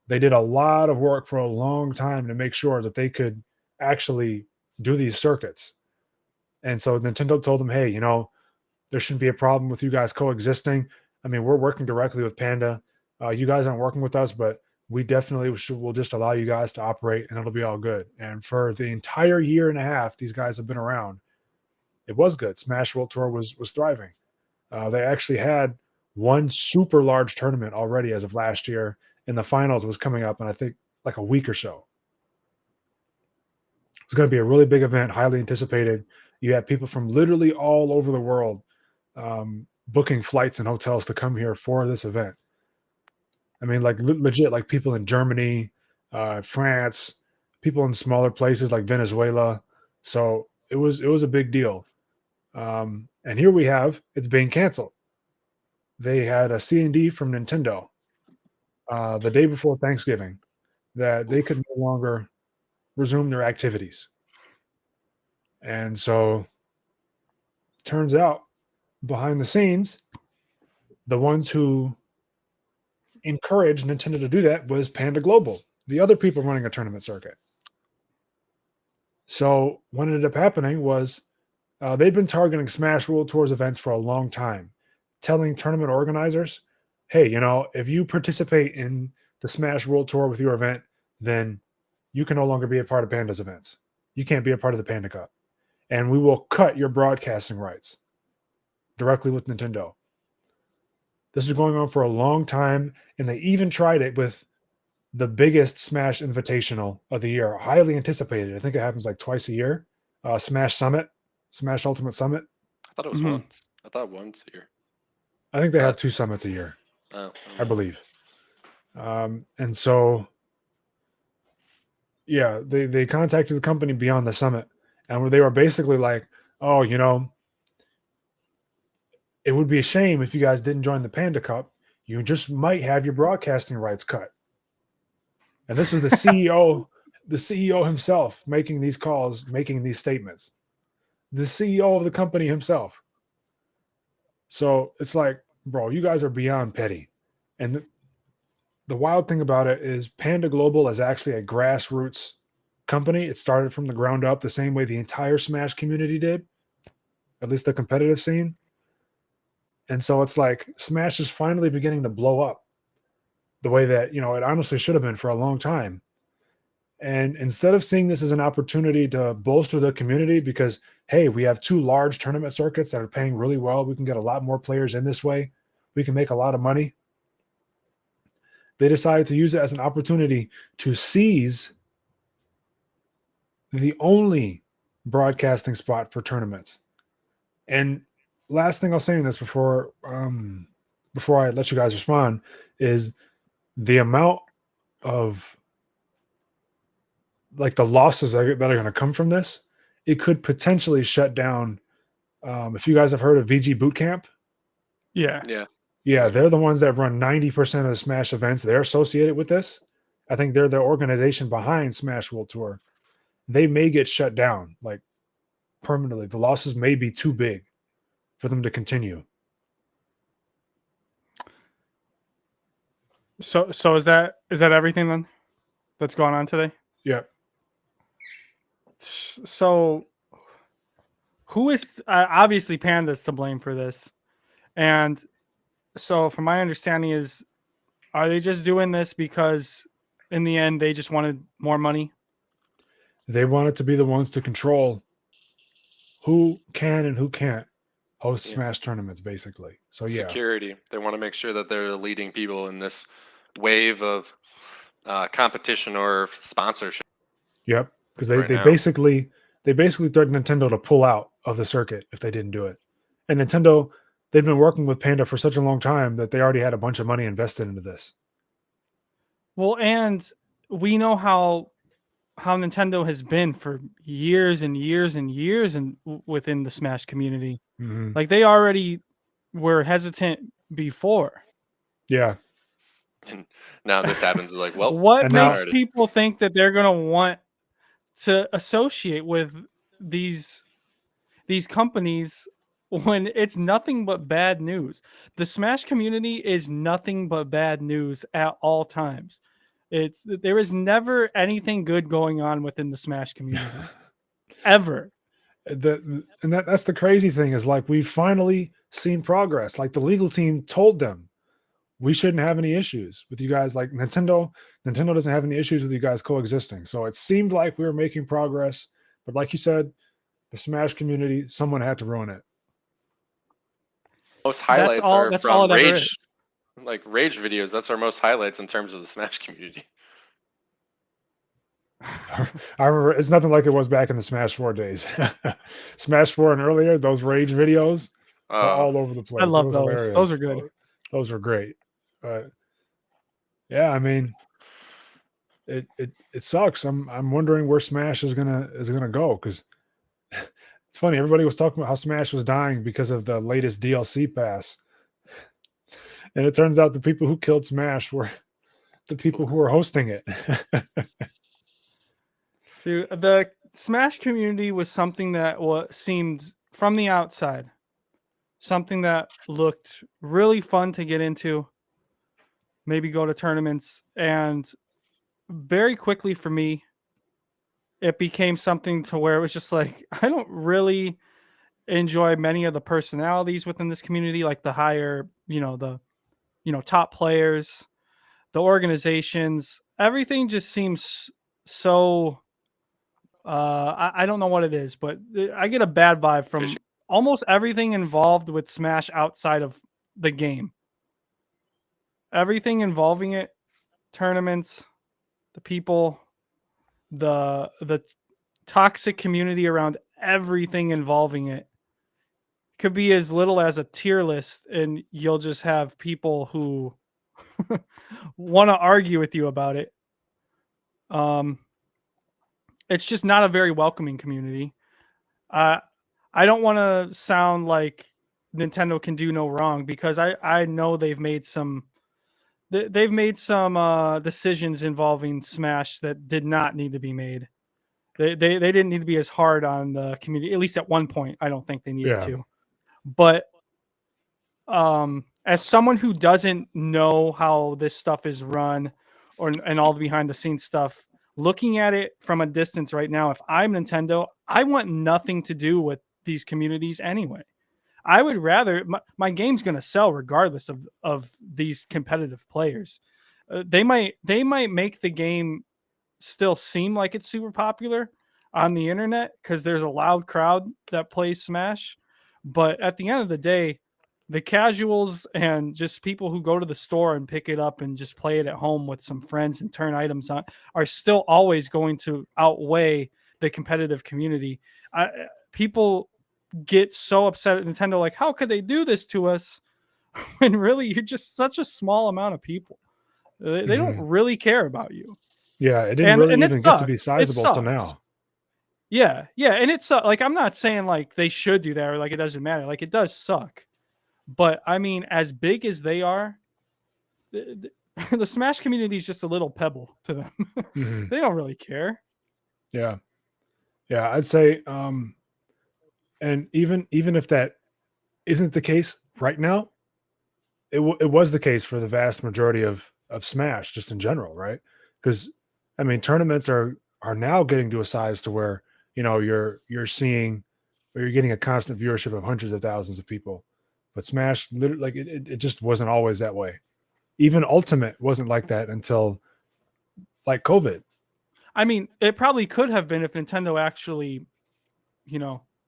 They did a lot of work for a long time to make sure that they could actually do these circuits. And so Nintendo told them, hey, there shouldn't be a problem with you guys coexisting. I mean, we're working directly with Panda. You guys aren't working with us, but we definitely will just allow you guys to operate and it'll be all good. And for the entire year and a half these guys have been around, it was good. Smash World Tour was thriving. They actually had one super large tournament already as of last year, and the finals was coming up in I think like a week or so. It's going to be a really big event, highly anticipated. You have people from literally all over the world booking flights and hotels to come here for this event. I mean, like legit, like people in Germany, France, people in smaller places like Venezuela. So it was a big deal. And here we have it's being canceled. They had a C&D from Nintendo the day before Thanksgiving that they could no longer resume their activities. And so turns out behind the scenes, the ones who encouraged Nintendo to do that was Panda Global, the other people running a tournament circuit. So what ended up happening was they'd been targeting Smash World Tours events for a long time, telling tournament organizers, hey, if you participate in the Smash World Tour with your event, then you can no longer be a part of Panda's events. You can't be a part of the Panda Cup. And we will cut your broadcasting rights directly with Nintendo. This is going on for a long time, and they even tried it with the biggest Smash Invitational of the year, highly anticipated. I think it happens like twice a year. Smash Summit, Smash Ultimate Summit. I thought it was Mhm. once. I thought once a year. I think they have 2 summits a year, Oh, I believe. And so, yeah, they contacted the company Beyond the Summit, and they were basically like, oh, it would be a shame if you guys didn't join the Panda Cup. You just might have your broadcasting rights cut. And this was the CEO, the CEO himself making these calls, making these statements. The CEO of the company himself. So it's like, bro, you guys are beyond petty. And the wild thing about it is Panda Global is actually a grassroots company. It started from the ground up the same way the entire Smash community did, at least the competitive scene. And so it's like Smash is finally beginning to blow up the way that, it honestly should have been for a long time. And instead of seeing this as an opportunity to bolster the community because, hey, we have 2 large tournament circuits that are paying really well, we can get a lot more players in this way, we can make a lot of money. They decided to use it as an opportunity to seize the only broadcasting spot for tournaments. And last thing I'll say in this before I let you guys respond is the amount of like the losses that are going to come from this, it could potentially shut down. If you guys have heard of VG Boot Camp, Yeah. Yeah. yeah, they're the ones that run 90% of the Smash events. They're associated with this. I think they're the organization behind Smash World Tour. They may get shut down like permanently. The losses may be too big for them to continue. So is that everything then that's going on today? Yeah. So who is obviously Panda's to blame for this? And so from my understanding is, are they just doing this because in the end they just wanted more money? They wanted to be the ones to control who can and who can't host Yeah. Smash tournaments, basically. So yeah, Security. They want to make sure that they're the leading people in this wave of competition or sponsorship. yep. Because they, Right they now. basically threatened Nintendo to pull out of the circuit if they didn't do it. And Nintendo, they've been working with Panda for such a long time that they already had a bunch of money invested into this. Well, and we know how Nintendo has been for years and years and years and within the Smash community. Mhm. Like they already were hesitant before. Yeah. And now this happens. Like, well, What and now- makes people think that they're going to want to associate with these companies when it's nothing but bad news? The Smash community is nothing but bad news at all times. There is never anything good going on within the Smash community ever. That's the crazy thing is like we've finally seen progress. Like the legal team told them we shouldn't have any issues with you guys. Like Nintendo doesn't have any issues with you guys coexisting. So it seemed like we were making progress, but like you said, the Smash community, someone had to ruin it. most highlights are that's from all it ever Rage, is. like Rage videos. That's our most highlights in terms of the Smash community. I remember it's nothing like it was back in the Smash 4 days. Smash 4 and earlier, those Rage videos are all over the place. I love It was those. hilarious. Those are good. Those were great. But yeah, I mean, it sucks. I'm wondering where Smash is gonna go because it's funny. Everybody was talking about how Smash was dying because of the latest DLC pass, and it turns out the people who killed Smash were the people who were hosting it. So the Smash community was something that seemed from the outside, something that looked really fun to get into, maybe go to tournaments, and very quickly for me, it became something to where it was just like, I don't really enjoy many of the personalities within this community, like the higher, top players, the organizations, everything just seems so I don't know what it is, but I get a bad vibe from Fishy. almost everything involved with Smash outside of the game. Everything involving it, tournaments, the people, the toxic community around everything involving it could be as little as a tier list, and you'll just have people who want to argue with you about it. It's just not a very welcoming community. I don't want to sound like Nintendo can do no wrong because I know they've made some decisions involving Smash that did not need to be made. They didn't need to be as hard on the community, at least at one point. I don't think they needed to. But as someone who doesn't know how this stuff is run and all the behind the scenes stuff, looking at it from a distance right now, if I'm Nintendo, I want nothing to do with these communities anyway. I would rather my game's going to sell regardless of these competitive players. They might make the game still seem like it's super popular on the internet because there's a loud crowd that plays Smash. But at the end of the day, the casuals and just people who go to the store and pick it up and just play it at home with some friends and turn items on are still always going to outweigh the competitive community. People get so upset at Nintendo, like, how could they do this to us? When really you're just such a small amount of people. They don't really care about you. Yeah, it didn't And really and it even get to sucks. be It sizable till sucks. now. Yeah, and it's like I'm not saying like they should do that or like it doesn't matter. Like it does suck, but I mean, as big as they are, the Smash community is just a little pebble to them. Mhm. They don't really care. Yeah, yeah, I'd say, and even if that isn't the case right now, it was the case for the vast majority of Smash, just in general, right? Because I mean, tournaments are now getting to a size to where you're seeing or you're getting a constant viewership of hundreds of thousands of people. But Smash, literally, like it just wasn't always that way. Even Ultimate wasn't like that until like COVID. I mean, it probably could have been if Nintendo actually,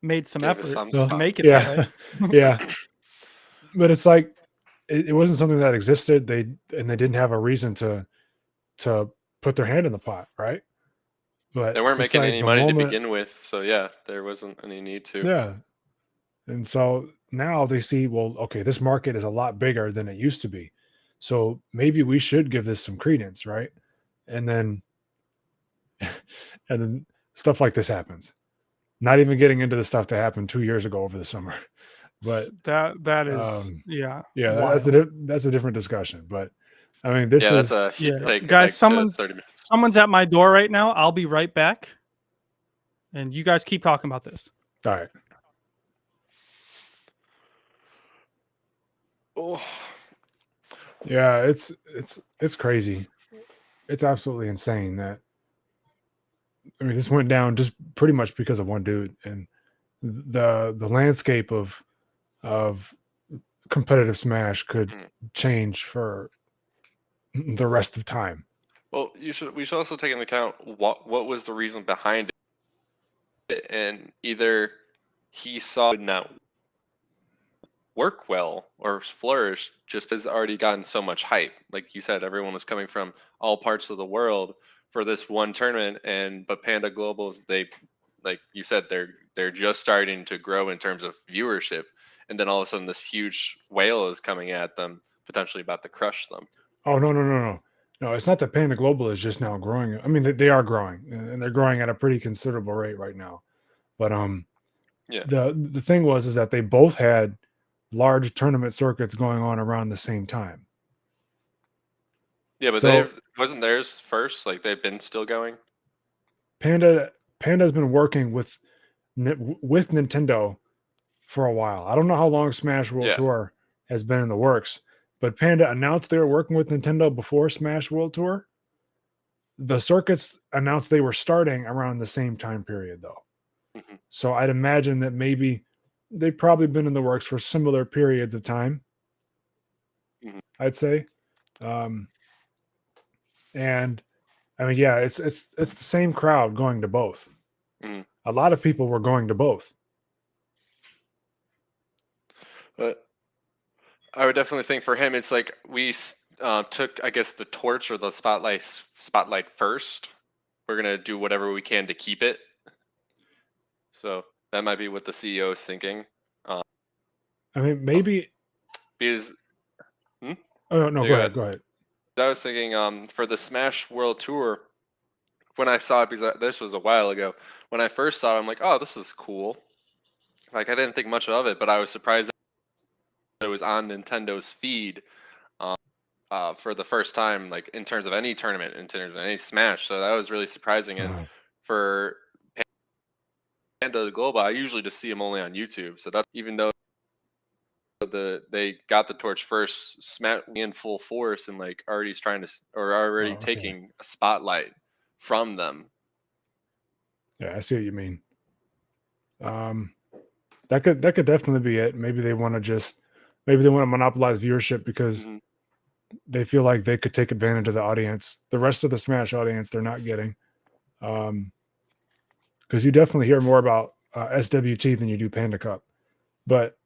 made some Gave us effort some to spot. make it that Yeah, way. yeah. But it's like it wasn't something that existed. They didn't have a reason to put their hand in the pot, right? But They weren't it's making like any the money to moment, begin with, so yeah, there wasn't any need to. yeah. And so now they see, well, okay, this market is a lot bigger than it used to be. So maybe we should give this some credence, right? And then and then stuff like this happens. Not even getting into the stuff that happened 2 years ago over the summer. But That is um yeah. yeah, wild. that's a different discussion. But I mean, this Yeah, that's is a Yeah. like Guys, to someone's 30 minutes. someone's at my door right now. I'll be right back. And you guys keep talking about this. all right. Oh, Yeah, it's crazy. It's absolutely insane that I mean this went down just pretty much because of one dude, and the landscape of competitive Smash could Mm. change for the rest of time. well, we should also take into account what was the reason behind it, and either he saw it not work well or flourish just because it's already gotten so much hype. Like you said, everyone was coming from all parts of the world for this one tournament, and but Panda Globals, they like you said, they're just starting to grow in terms of viewership, and then all of a sudden this huge whale is coming at them, potentially about to crush them. Oh no! It's not that Panda Global is just now growing. I mean, they are growing, and they're growing at a pretty considerable rate right now. But Yeah. the thing is that they both had large tournament circuits going on around the same time. Yeah, but So wasn't theirs first? Like they've been still going. Panda's been working with Nintendo for a while. I don't know how long Smash World Yeah. Tour has been in the works, but Panda announced they were working with Nintendo before Smash World Tour. The circuits announced they were starting around the same time period, though. hmm So I'd imagine that maybe they've probably been in the works for similar periods of time. Mhm. I'd say, and I mean, yeah, it's the same crowd going to both. Mhm. A lot of people were going to both. But I would definitely think for him, it's like we took, I guess, the torch or the spotlight first. We're gonna do whatever we can to keep it. So that might be what the CEO is thinking. I mean, maybe. Because Oh no, Yeah, go go ahead. ahead. Go ahead. I was thinking, for the Smash World Tour, when I saw it, because this was a while ago, when I first saw it, I'm like, oh, this is cool. Like I didn't think much of it, but I was surprised that it was on Nintendo's feed for the first time, like in terms of any tournament, in terms of any Smash. So that was really surprising. And Uh, for Panda Global, I usually just see them only on YouTube. So that even though they got the torch first, Smash in full force and like already trying to or already okay. taking a spotlight from them. Yeah, I see what you mean. That could definitely be it. Maybe they want to monopolize viewership because Mhm. they feel like they could take advantage of the audience, the rest of the Smash audience they're not getting. Because you definitely hear more about SWT than you do Panda Cup, but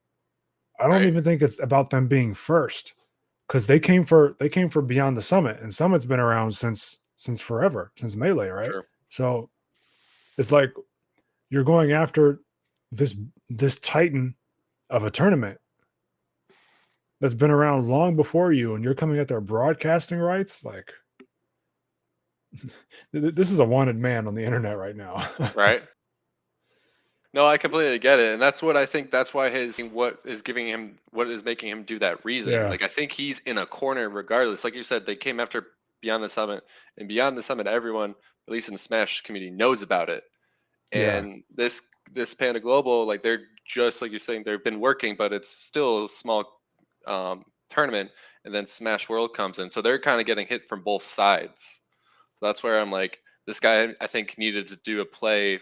I don't Right. even think it's about them being first because they came for Beyond the Summit, and Summit's been around since forever, since Melee, right? Sure. So it's like you're going after this titan of a tournament that's been around long before you, and you're coming at their broadcasting rights. Like, This is a wanted man on the internet right now. right? No, I completely get it, and that's what I think. That's why what is making him do that reason. Yeah. Like I think he's in a corner regardless. Like you said, they came after Beyond the Summit, and Beyond the Summit, everyone, at least in the Smash community, knows about it. Yeah. And this Panda Global, like they're just like you're saying, they've been working, but it's still a small tournament. And then Smash World comes in, so they're kind of getting hit from both sides. So that's where I'm like, this guy I think needed to do a play.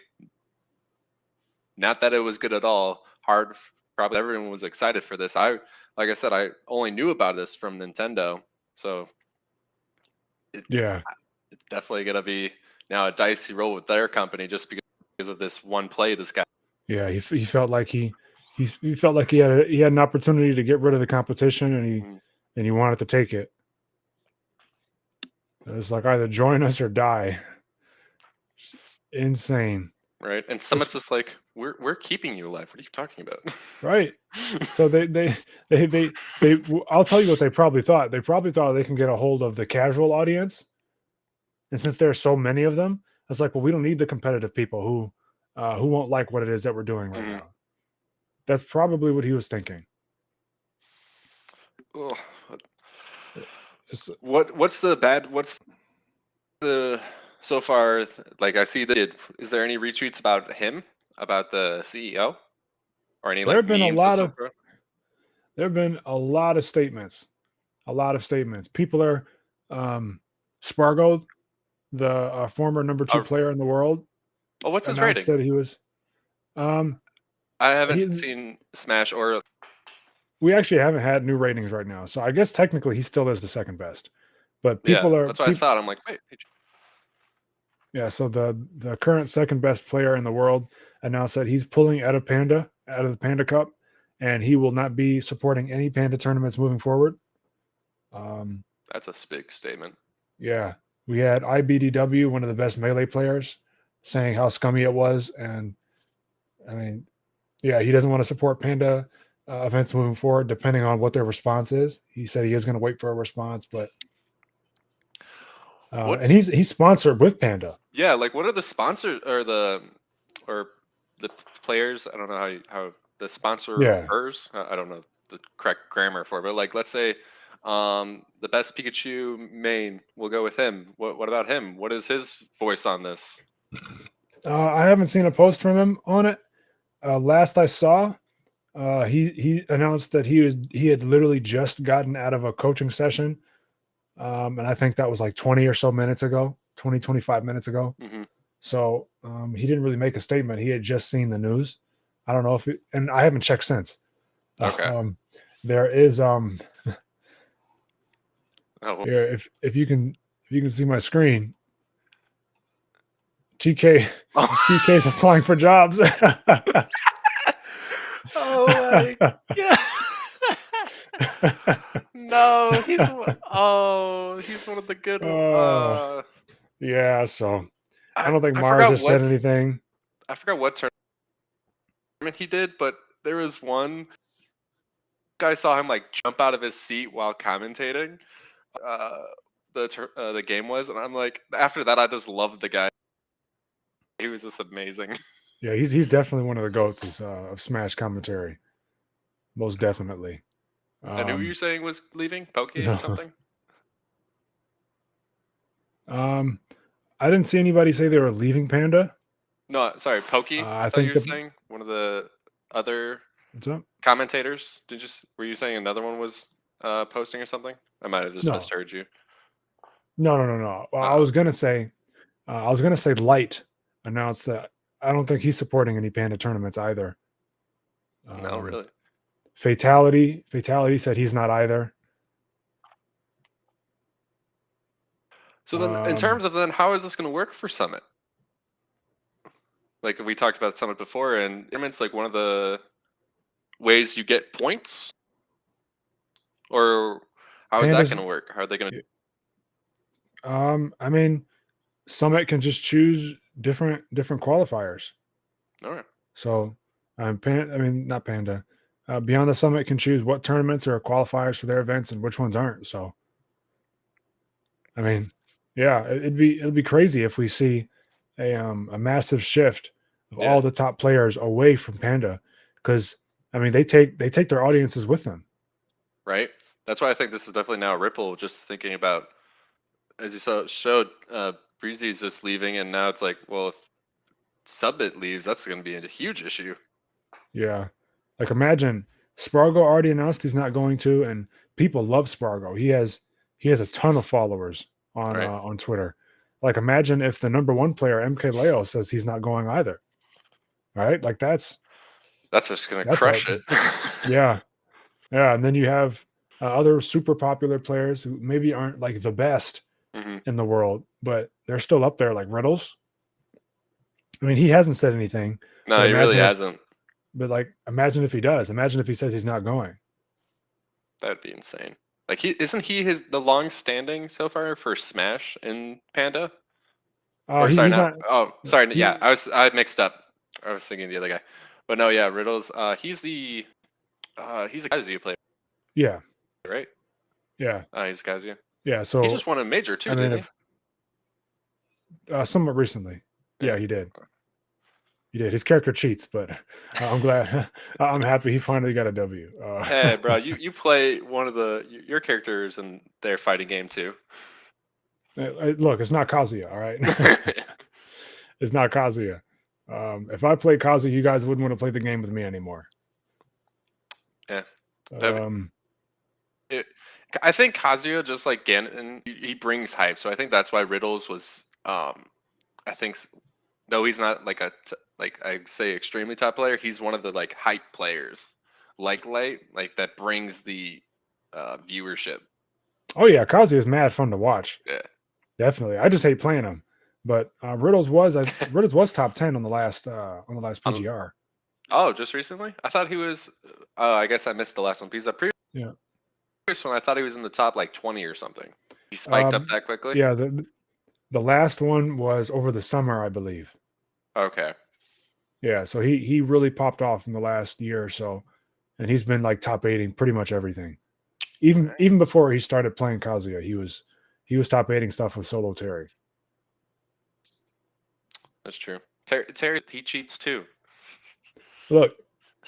Not that it was good at all. Hard. Probably everyone was excited for this. Like I said, I only knew about this from Nintendo, so Yeah. it's definitely gonna be now a dicey roll with their company just because of this one play this guy. Yeah. He felt like he felt like he had an opportunity to get rid of the competition, and he wanted to take it. It's like either join us or die. Insane. Right, and Summit's just like, we're keeping you alive. What are you talking about? Right. So they I'll tell you what they probably thought. They probably thought they can get a hold of the casual audience. And since there are so many of them, it's like, well, we don't need the competitive people who won't like what it is that we're doing right Mhm. now. That's probably what he was thinking. Ugh, It's, what's the so far? Like I see that. Is there any retweets about him, about the CEO, or any There like have been a memes? lot of- there have been a lot of statements. People are Spargo, the former number 2 Oh. player in the world, Oh, what's his announced rating? that he was I haven't he- seen Smash or we actually haven't had new ratings right now. So I guess technically he still is the second best. But yeah. people are That's what I thought. I'm like, wait. Yeah, so the current second best player in the world announced that he's pulling out of the Panda Cup, and he will not be supporting any Panda tournaments moving forward. That's a big statement. Yeah, we had IBDW, one of the best Melee players, saying how scummy it was, and I mean, yeah, he doesn't want to support Panda events moving forward, depending on what their response is. He said he is going to wait for a response, but and he's sponsored with Panda. Yeah, like what are the sponsors or the players? I don't know how the sponsor Yeah. I don't know the correct grammar for it, but like let's say the best Pikachu main, we'll go with him. What about him? What is his voice on this? I haven't seen a post from him on it. Last I saw, he announced that he had literally just gotten out of a coaching session, and I think that was like 20 or so minutes ago, 25 minutes ago. Mhm. So he didn't really make a statement. He had just seen the news. I don't know and I haven't checked since. Okay. There is Oh, well, here, if you can see my screen, TK's applying for jobs. oh my god. No, he's one of the good. Oh. Yeah, so I don't think I Mars forgot has said what- anything. I forgot what tournament he did, but there was one guy saw him like jump out of his seat while commentating. The game was, and I'm like, after that, I just loved the guy. He was just amazing. Yeah, he's definitely one of the goats of Smash commentary. Most definitely. And who you saying was leaving? Pokey no. or something? I didn't see anybody say they were leaving Panda. No, sorry, Pokey. I I thought think you were the- saying one of the other What's up? commentators. Were you saying another one was posting or something? I might have just No. misheard you. No. Well, I was gonna say Light announced that I don't think he's supporting any Panda tournaments either. No, really. Fatality said he's not either. So then, in terms of then, how is this going to work for Summit? Like we talked about Summit before, and it's like one of the ways you get points, or how is that Panda's- going to work? How are they going to? I mean, Summit can just choose different qualifiers. All right. So, not Panda. Beyond the Summit can choose what tournaments are qualifiers for their events and which ones aren't. So, I mean, Yeah, it'd be crazy if we see a massive shift of Yeah. all the top players away from Panda, because I mean they take their audiences with them. Right. That's why I think this is definitely now a ripple. Just thinking about, as you showed, Breezy's just leaving, and now it's like, well, if Subbit leaves, that's going to be a huge issue. Yeah, like imagine Spargo already announced he's not going to, and people love Spargo. He has a ton of followers Right. on Twitter. Like imagine if the number one player MKLeo says he's not going either. Right? Like that's just going to That's crush a- it. yeah. Yeah, and then you have other super popular players who maybe aren't like the best hmm in the world, but they're still up there, like Riddles. I mean, he hasn't said anything, No, But he really imagine if- hasn't. but like, imagine if he does. Imagine if he says he's not going. That'd be insane. Like, isn't he the long standing so far for Smash in Panda? Or sorry, He's not. Oh, sorry. he- Yeah, I mixed up. I was thinking the other guy, but no, yeah, Riddles. He's a Kazuya player, Yeah, right? yeah, He's Kazuya. yeah. So He just won a major too, I mean, didn't he? somewhat recently, Yeah. yeah, he did. He did. His character cheats, but I'm glad. I'm happy he finally got a W. Hey, bro, you play one of your characters in their fighting game too. Look, it's not Kazuya, all right? It's not Kazuya. If I played Kazuya, you guys wouldn't want to play the game with me anymore. Yeah. That- Um, I think Kazuya, just like Ganon, he brings hype. So I think that's why Riddles was. I think, though he's not like like I say extremely top player, he's one of the like hype players, like that brings the viewership. oh yeah, Kazuya is mad fun to watch. Yeah. Definitely. I just hate playing him. But Riddles was top 10 on the last PGR. Oh, just recently? I thought he was. Oh, I guess I missed the last one. Because the previous one, I thought he was in the top like 20 or something. He spiked up that quickly. Yeah, the last one was over the summer, I believe. Okay. Yeah, so he really popped off in the last year or so, and he's been like top 8ing pretty much everything. Even before he started playing Kazuya, he was top 8ing stuff with Solo Terry. That's true. Terry, he cheats too. Look,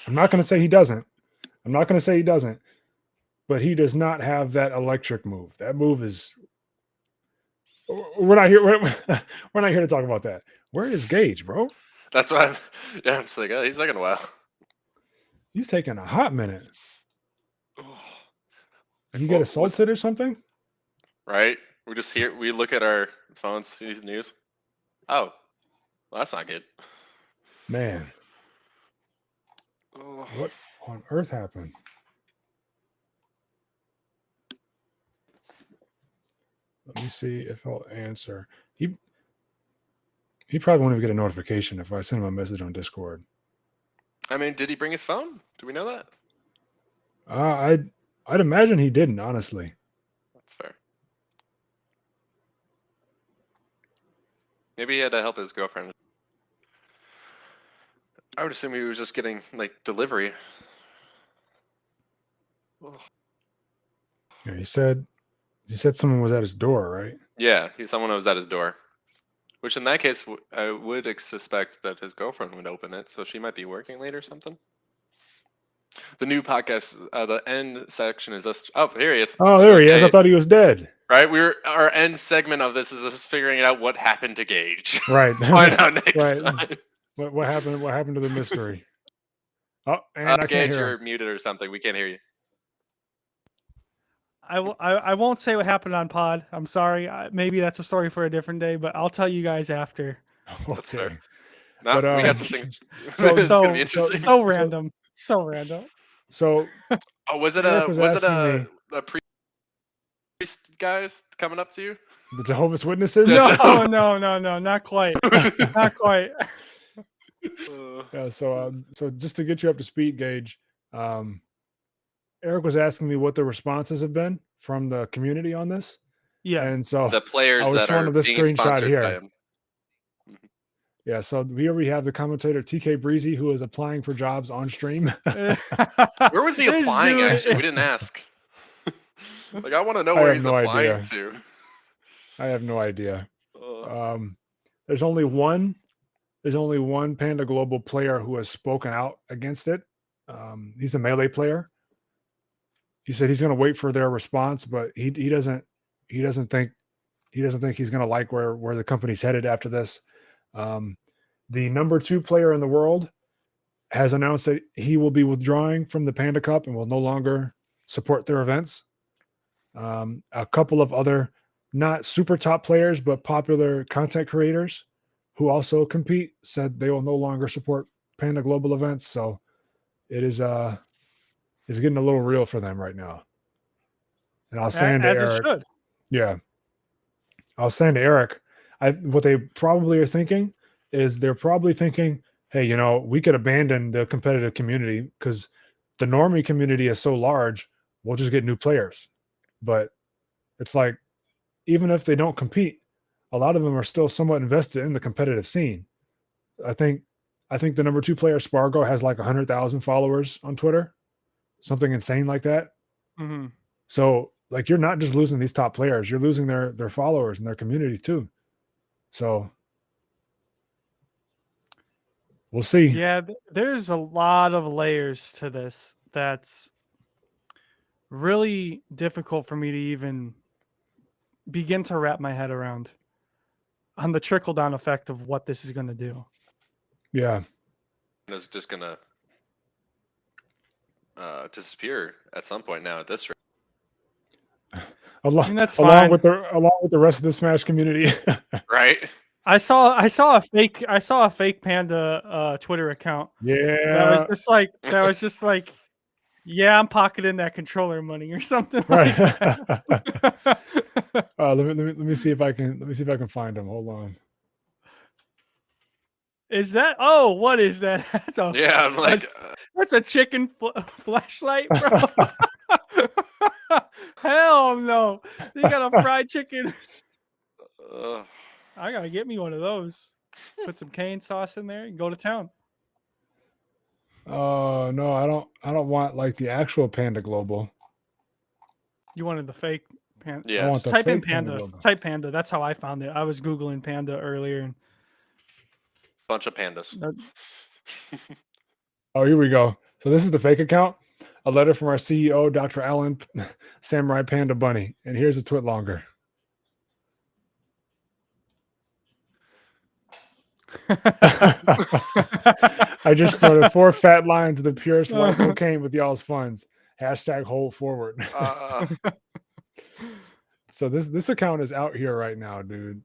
I'm not going to say he doesn't. But he does not have that electric move. That move is. We're not here. We're not here to talk about that. Where is Gage, bro? That's why. Yeah, it's like he's taking a while. He's taking a hot minute. Did he get assaulted or something? Right? We look at our phones, see the news. Oh, well, that's not good. Man, Oh. what on earth happened? Let me see if he'll answer. He probably won't even get a notification if I send him a message on Discord. I mean, did he bring his phone? Do we know that? I'd imagine he didn't, honestly. That's fair. Maybe he had to help his girlfriend. I would assume he was just getting like delivery. Oh. Yeah, he said someone was at his door, right? Yeah, someone was at his door. Which in that case, I would suspect that his girlfriend would open it, so she might be working late or something. The new podcast, the end section is this. Oh, here he is. Oh, there he is. I thought he was dead. Right, our end segment of this is just figuring out what happened to Gage. Right. Find out next Right. time. What happened? What happened to the mystery? Oh, and I can't Gage, hear you're him. muted or something. We can't hear you. I won't say what happened on pod. I'm sorry. Maybe that's a story for a different day, but I'll tell you guys after. That's fair. Okay. No, But, we got something. so- It's gonna be So interesting. so random. So random. So Oh, was it Eric was asking a priest guys coming up to you? the Jehovah's Witnesses. Yeah. No, not quite. Not quite. Yeah, so just to get you up to speed, Gage, Eric was asking me what the responses have been from the community on this, Yeah. and so The players I was that showing are him this being screenshot sponsored here. by him. yeah, so we already have the commentator TK Breezy who is applying for jobs on stream. Where was he This applying? dude- Actually, we didn't ask. Like, I want to know I where have he's no applying idea. to. I have no idea. Uh, There's only one. There's only one Panda Global player who has spoken out against it. He's a melee player. He said he's going to wait for their response, but he doesn't think he's going to like where the company's headed after this. The number 2 player in the world has announced that he will be withdrawing from the Panda Cup and will no longer support their events. A couple of other not super top players, but popular content creators who also compete said they will no longer support Panda Global events. So it is it's getting a little real for them right now. And I was saying to As it Eric, should. yeah, I was saying to Eric, what they probably are thinking is they're probably thinking, hey, you know, we could abandon the competitive community because the normie community is so large, we'll just get new players. But it's like, even if they don't compete, a lot of them are still somewhat invested in the competitive scene. I think the number 2 player, Spargo, has like 100,000 followers on Twitter, something insane like that. Hmm. So like, you're not just losing these top players, you're losing their followers and their community too. So we'll see. Yeah, there's a lot of layers to this that's really difficult for me to even begin to wrap my head around on the trickle down effect of what this is going to do. Yeah. It's just gonna disappear at some point now at this rate. Along, that's along fine. with the rest of the Smash community. Right? I saw a fake Panda Twitter account Yeah. that was just like, yeah, I'm pocketing that controller money or something Right. like that. Let me see if I can find them. Hold on. Is that? Oh, what is that? That's a Yeah, I'm like, that's a chicken flashlight, bro. Hell no! You got a fried chicken. I gotta get me one of those. Put some cane sauce in there and go to town. Oh no, I don't want like the actual Panda Global. You wanted the fake panda? Yeah. I want the Type in fake Panda panda. Global. Type panda. That's how I found it. I was googling panda earlier. And bunch of pandas. Oh, here we go. So this is the fake account. A letter from our CEO, Dr. Alan Samurai Panda Bunny. And here's a twit longer. I just started 4 fat lines of the purest white cocaine with y'all's funds. Hashtag hold forward. So this account is out here right now, dude.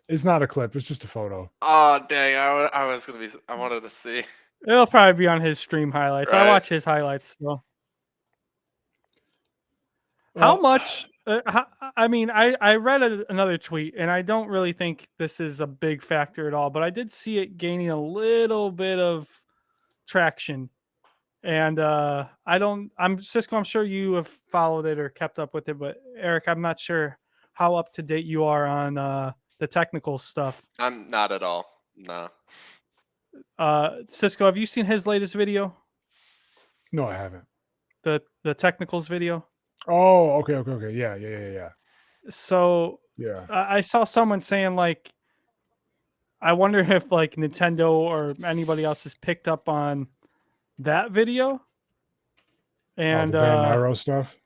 It's not a clip. It's just a photo. Oh dang! I was gonna be. I wanted to see. It'll probably be on his stream highlights. I Right. watch his highlights though. How Well, much? I mean, I read another tweet, and I don't really think this is a big factor at all, but I did see it gaining a little bit of traction. And I'm Cisco. I'm sure you have followed it or kept up with it, but Eric, I'm not sure how up to date you are on the technical stuff. I'm not at all. No. Cisco, have you seen his latest video? No, I haven't. The technicals video. Oh, okay. Yeah. So Yeah. I saw someone saying like, I wonder if like Nintendo or anybody else has picked up on that video. And the Band Nairo stuff.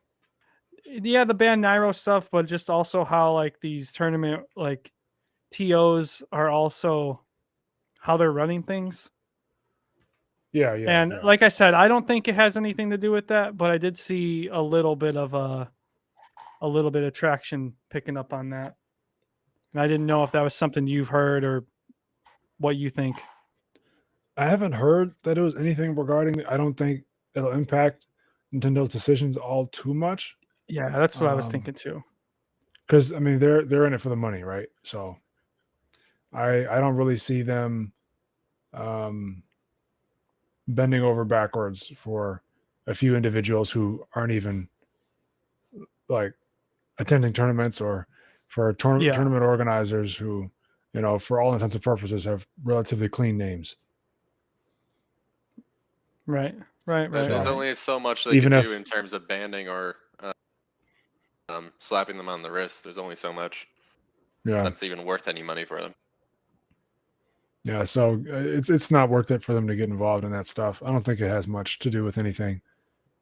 yeah, the Band Nairo stuff, but just also how like these tournament like TOs are also how they're running things. Yeah. And like I said, I don't think it has anything to do with that, but I did see a little bit of traction picking up on that. And I didn't know if that was something you've heard or what you think. I haven't heard that it was anything regarding. I don't think it'll impact Nintendo's decisions all too much. Yeah, that's what I was thinking too. Because I mean, they're in it for the money, right? So I don't really see them bending over backwards for a few individuals who aren't even like attending tournaments, or for tournament organizers who for all intents and purposes, have relatively clean names. Right. Right. Right. There's So- only so much they Even can if- do in terms of banning or slapping them on the wrist. There's only so much Yeah, that's even worth any money for them. yeah. So it's not worth it for them to get involved in that stuff. I don't think it has much to do with anything.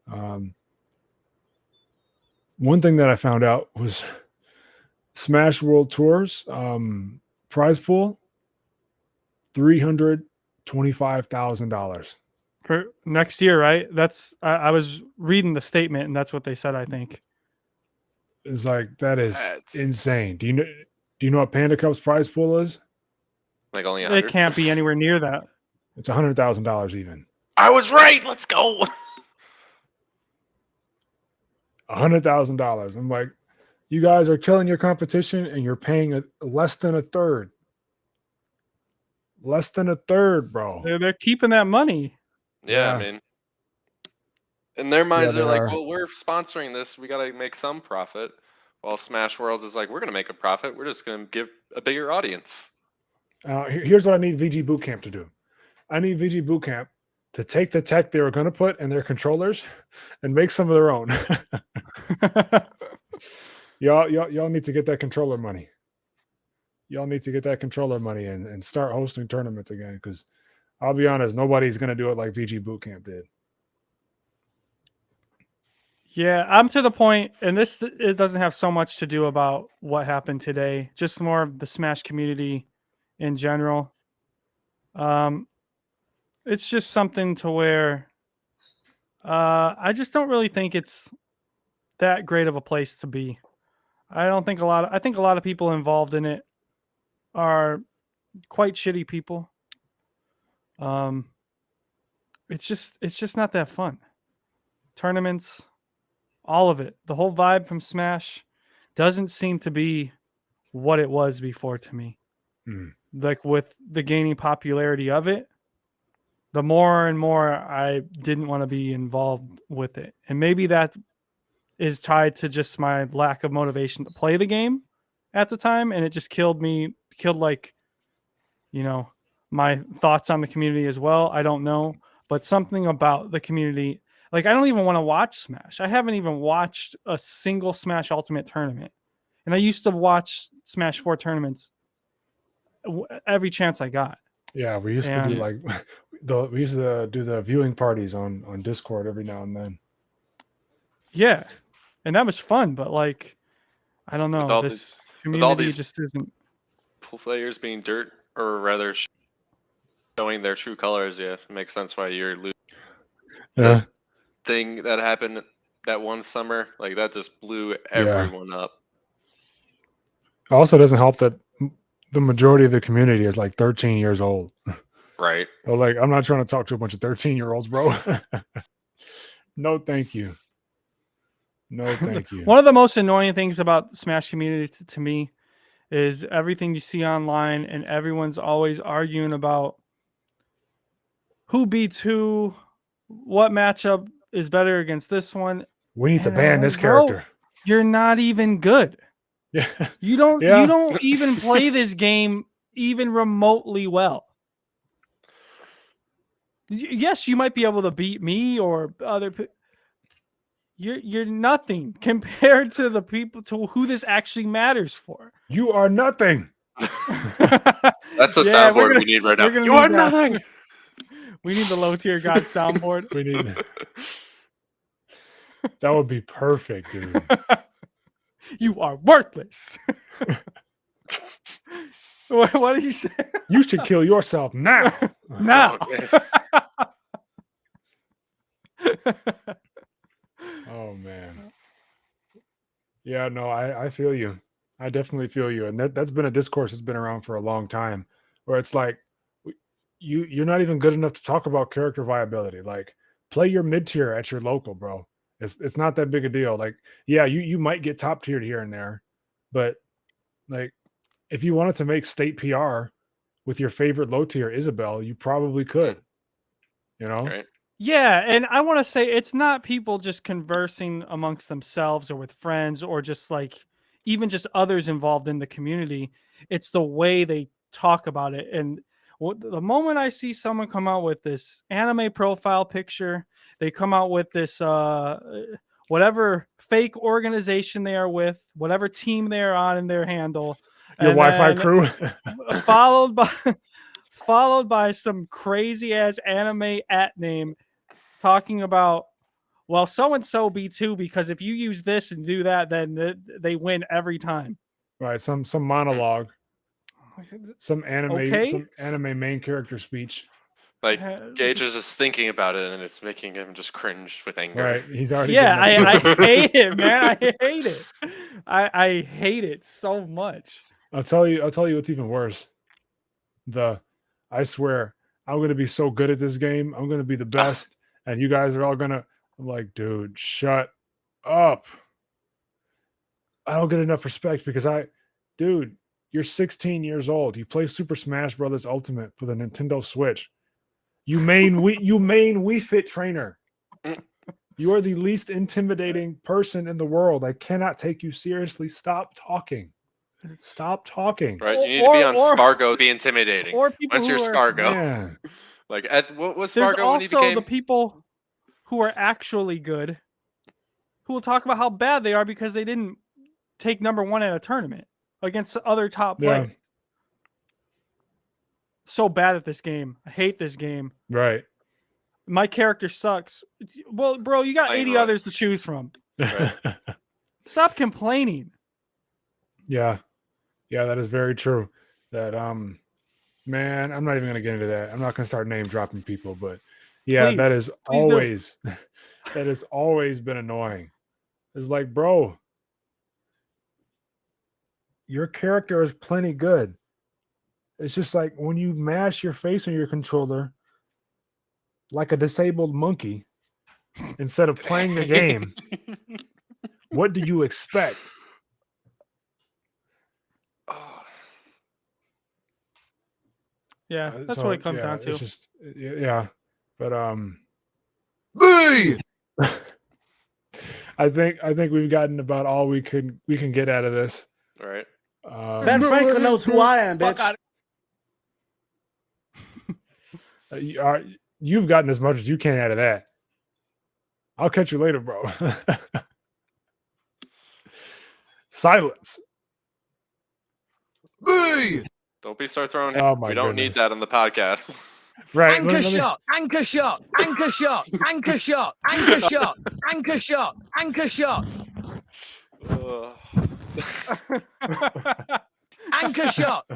One thing that I found out was Smash World Tours prize pool $325,000. For next year, right? That's I was reading the statement, and that's what they said. I think. It's like that is That's- insane. Do you know what Panda Cup's prize pool is? Like only It 100. can't be anywhere near that. It's $100,000 even. I was right. Let's go. $100,000. I'm like, you guys are killing your competition, and you're paying less than a third. Less than a third, bro. They're keeping that money. Yeah, Yeah. I mean, in their minds, they they're like, are. well, we're sponsoring this. We got to make some profit. While Smash Worlds is like, we're going to make a profit. We're just going to give a bigger audience. Here's what I need VG Bootcamp to do. I need VG Bootcamp to take the tech they were going to put in their controllers and make some of their own. Y'all need to get that controller money. Y'all need to get that controller money and start hosting tournaments again. Because I'll be honest, nobody's going to do it like VG Bootcamp did. Yeah, I'm to the point, and it doesn't have so much to do about what happened today, just more of the Smash community in general. It's just something to where I just don't really think it's that great of a place to be. I think a lot of people involved in it are quite shitty people. It's just not that fun. Tournaments, all of it, the whole vibe from Smash doesn't seem to be what it was before to me. Like with the gaining popularity of it, the more and more I didn't want to be involved with it. And maybe that is tied to just my lack of motivation to play the game at the time. And it just killed like, my thoughts on the community as well. I don't know, but something about the community, like I don't even want to watch Smash. I haven't even watched a single Smash Ultimate tournament. And I used to watch Smash 4 tournaments every chance I got. Yeah, we used to do like we used to do the viewing parties on Discord every now and then. Yeah. And that was fun, but like I don't know. all This with all community these- just isn't. Players being dirt, or rather showing their true colors, yeah, it makes sense why you're losing. Yeah. Thing that happened that one summer, like that just blew everyone up. Also, doesn't help that the majority of the community is like 13 years old. Right. So, like, I'm not trying to talk to a bunch of 13-year-olds, bro. No, thank you. No, thank you. One of the most annoying things about the Smash community to me is everything you see online, and everyone's always arguing about who beats who, what matchup is better against this one. We need to And ban I'm this like, bro, character. You're not even good. Yeah. You don't Yeah. you don't even play this game even remotely well. Yes, you might be able to beat me or other people. You're nothing compared to the people to who this actually matters for. You are nothing. That's the Yeah, we're soundboard gonna- we need right now. we're gonna You need are that. nothing. We need the low tier god soundboard. We need that would be perfect, dude. You are worthless. What did he say? You should kill yourself now. Now. Oh man. Yeah, no, I feel you. I definitely feel you. And that's been a discourse that's been around for a long time, where it's like you're not even good enough to talk about character viability. Like, play your mid tier at your local, bro. It's not that big a deal. Like, yeah, you might get top tiered here and there, but like if you wanted to make state PR with your favorite low tier Isabel, you probably could. You know? Right. Yeah, and I want to say it's not people just conversing amongst themselves or with friends or just like even just others involved in the community. It's the way they talk about it. And the moment I see someone come out with this anime profile picture, they come out with this whatever fake organization they are with, whatever team they are on in their handle, Your and Wi-Fi then crew. followed by some crazy ass anime at name talking about, well, so and so B2 because if you use this and do that, then they win every time. Right. Some monologue. Some Okay. anime main character speech. Like Uh, Gage is just- just thinking about it, and it's making him just cringe with anger. Right. He's already Yeah, getting I upset. hate it, man. I hate it. I hate it so much. I'll tell you what's even worse. I swear, I'm gonna be so good at this game. I'm gonna be the best, and you guys are all gonna. I'm like, dude, shut up. I don't get enough respect because dude, you're 16 years old. You play Super Smash Brothers Ultimate for the Nintendo Switch. You main Wii Fit trainer. You are the least intimidating person in the world. I cannot take you seriously. Stop talking. Stop talking. Right? You need to be on Or- Spargo to be intimidating. Or people Once you're who are, Spargo. Man. Like, what was there's Spargo when he also became? the people who are actually good who will talk about how bad they are because they didn't take number one at a tournament against other top Yeah. players. So bad at this game. I hate this game. Right. My character sucks. Well, bro, you got Playing 80 rough. others to choose from. Right. Stop complaining. Yeah. Yeah, that is very true. That man, I'm not even gonna get into that. I'm not gonna start name dropping people, but yeah, that Please. is Please do. always that has always been annoying. It's like, bro, your character is plenty good. It's just like when you mash your face on your controller like a disabled monkey instead of playing the game, what do you expect? Oh, Yeah, that's what it comes down to. It's just yeah. But B. I think we've gotten about all we can get out of this. right. Ben Franklin knows who I am, Fuck bitch. out. You've gotten as much as you can out of that. I'll catch you later, bro. Silence. B. Don't start throwing. Oh my We don't need goodness. that on the podcast. Right. Anchor let me- shot, anchor shot, anchor shot, anchor shot, anchor shot, anchor shot, anchor shot, anchor shot.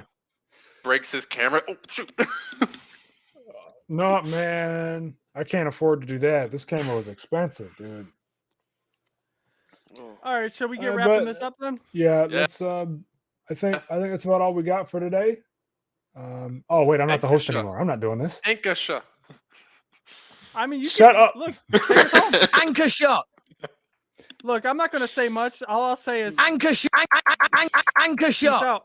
Breaks his camera. Oh shoot! No, man. I can't afford to do that. This camera was expensive, dude. Oh. All right, shall we get Uh, wrapping but- this up then? Yeah, Yeah. let's I think that's about all we got for today. Oh wait, I'm not the host Shut. anymore. I'm not doing this. Anchor shot. I mean, you Shut can, up. Look, take us home. Anchor shot, Look, I'm not going to say much. All I'll say is anchor shot, anchor peace shot. out.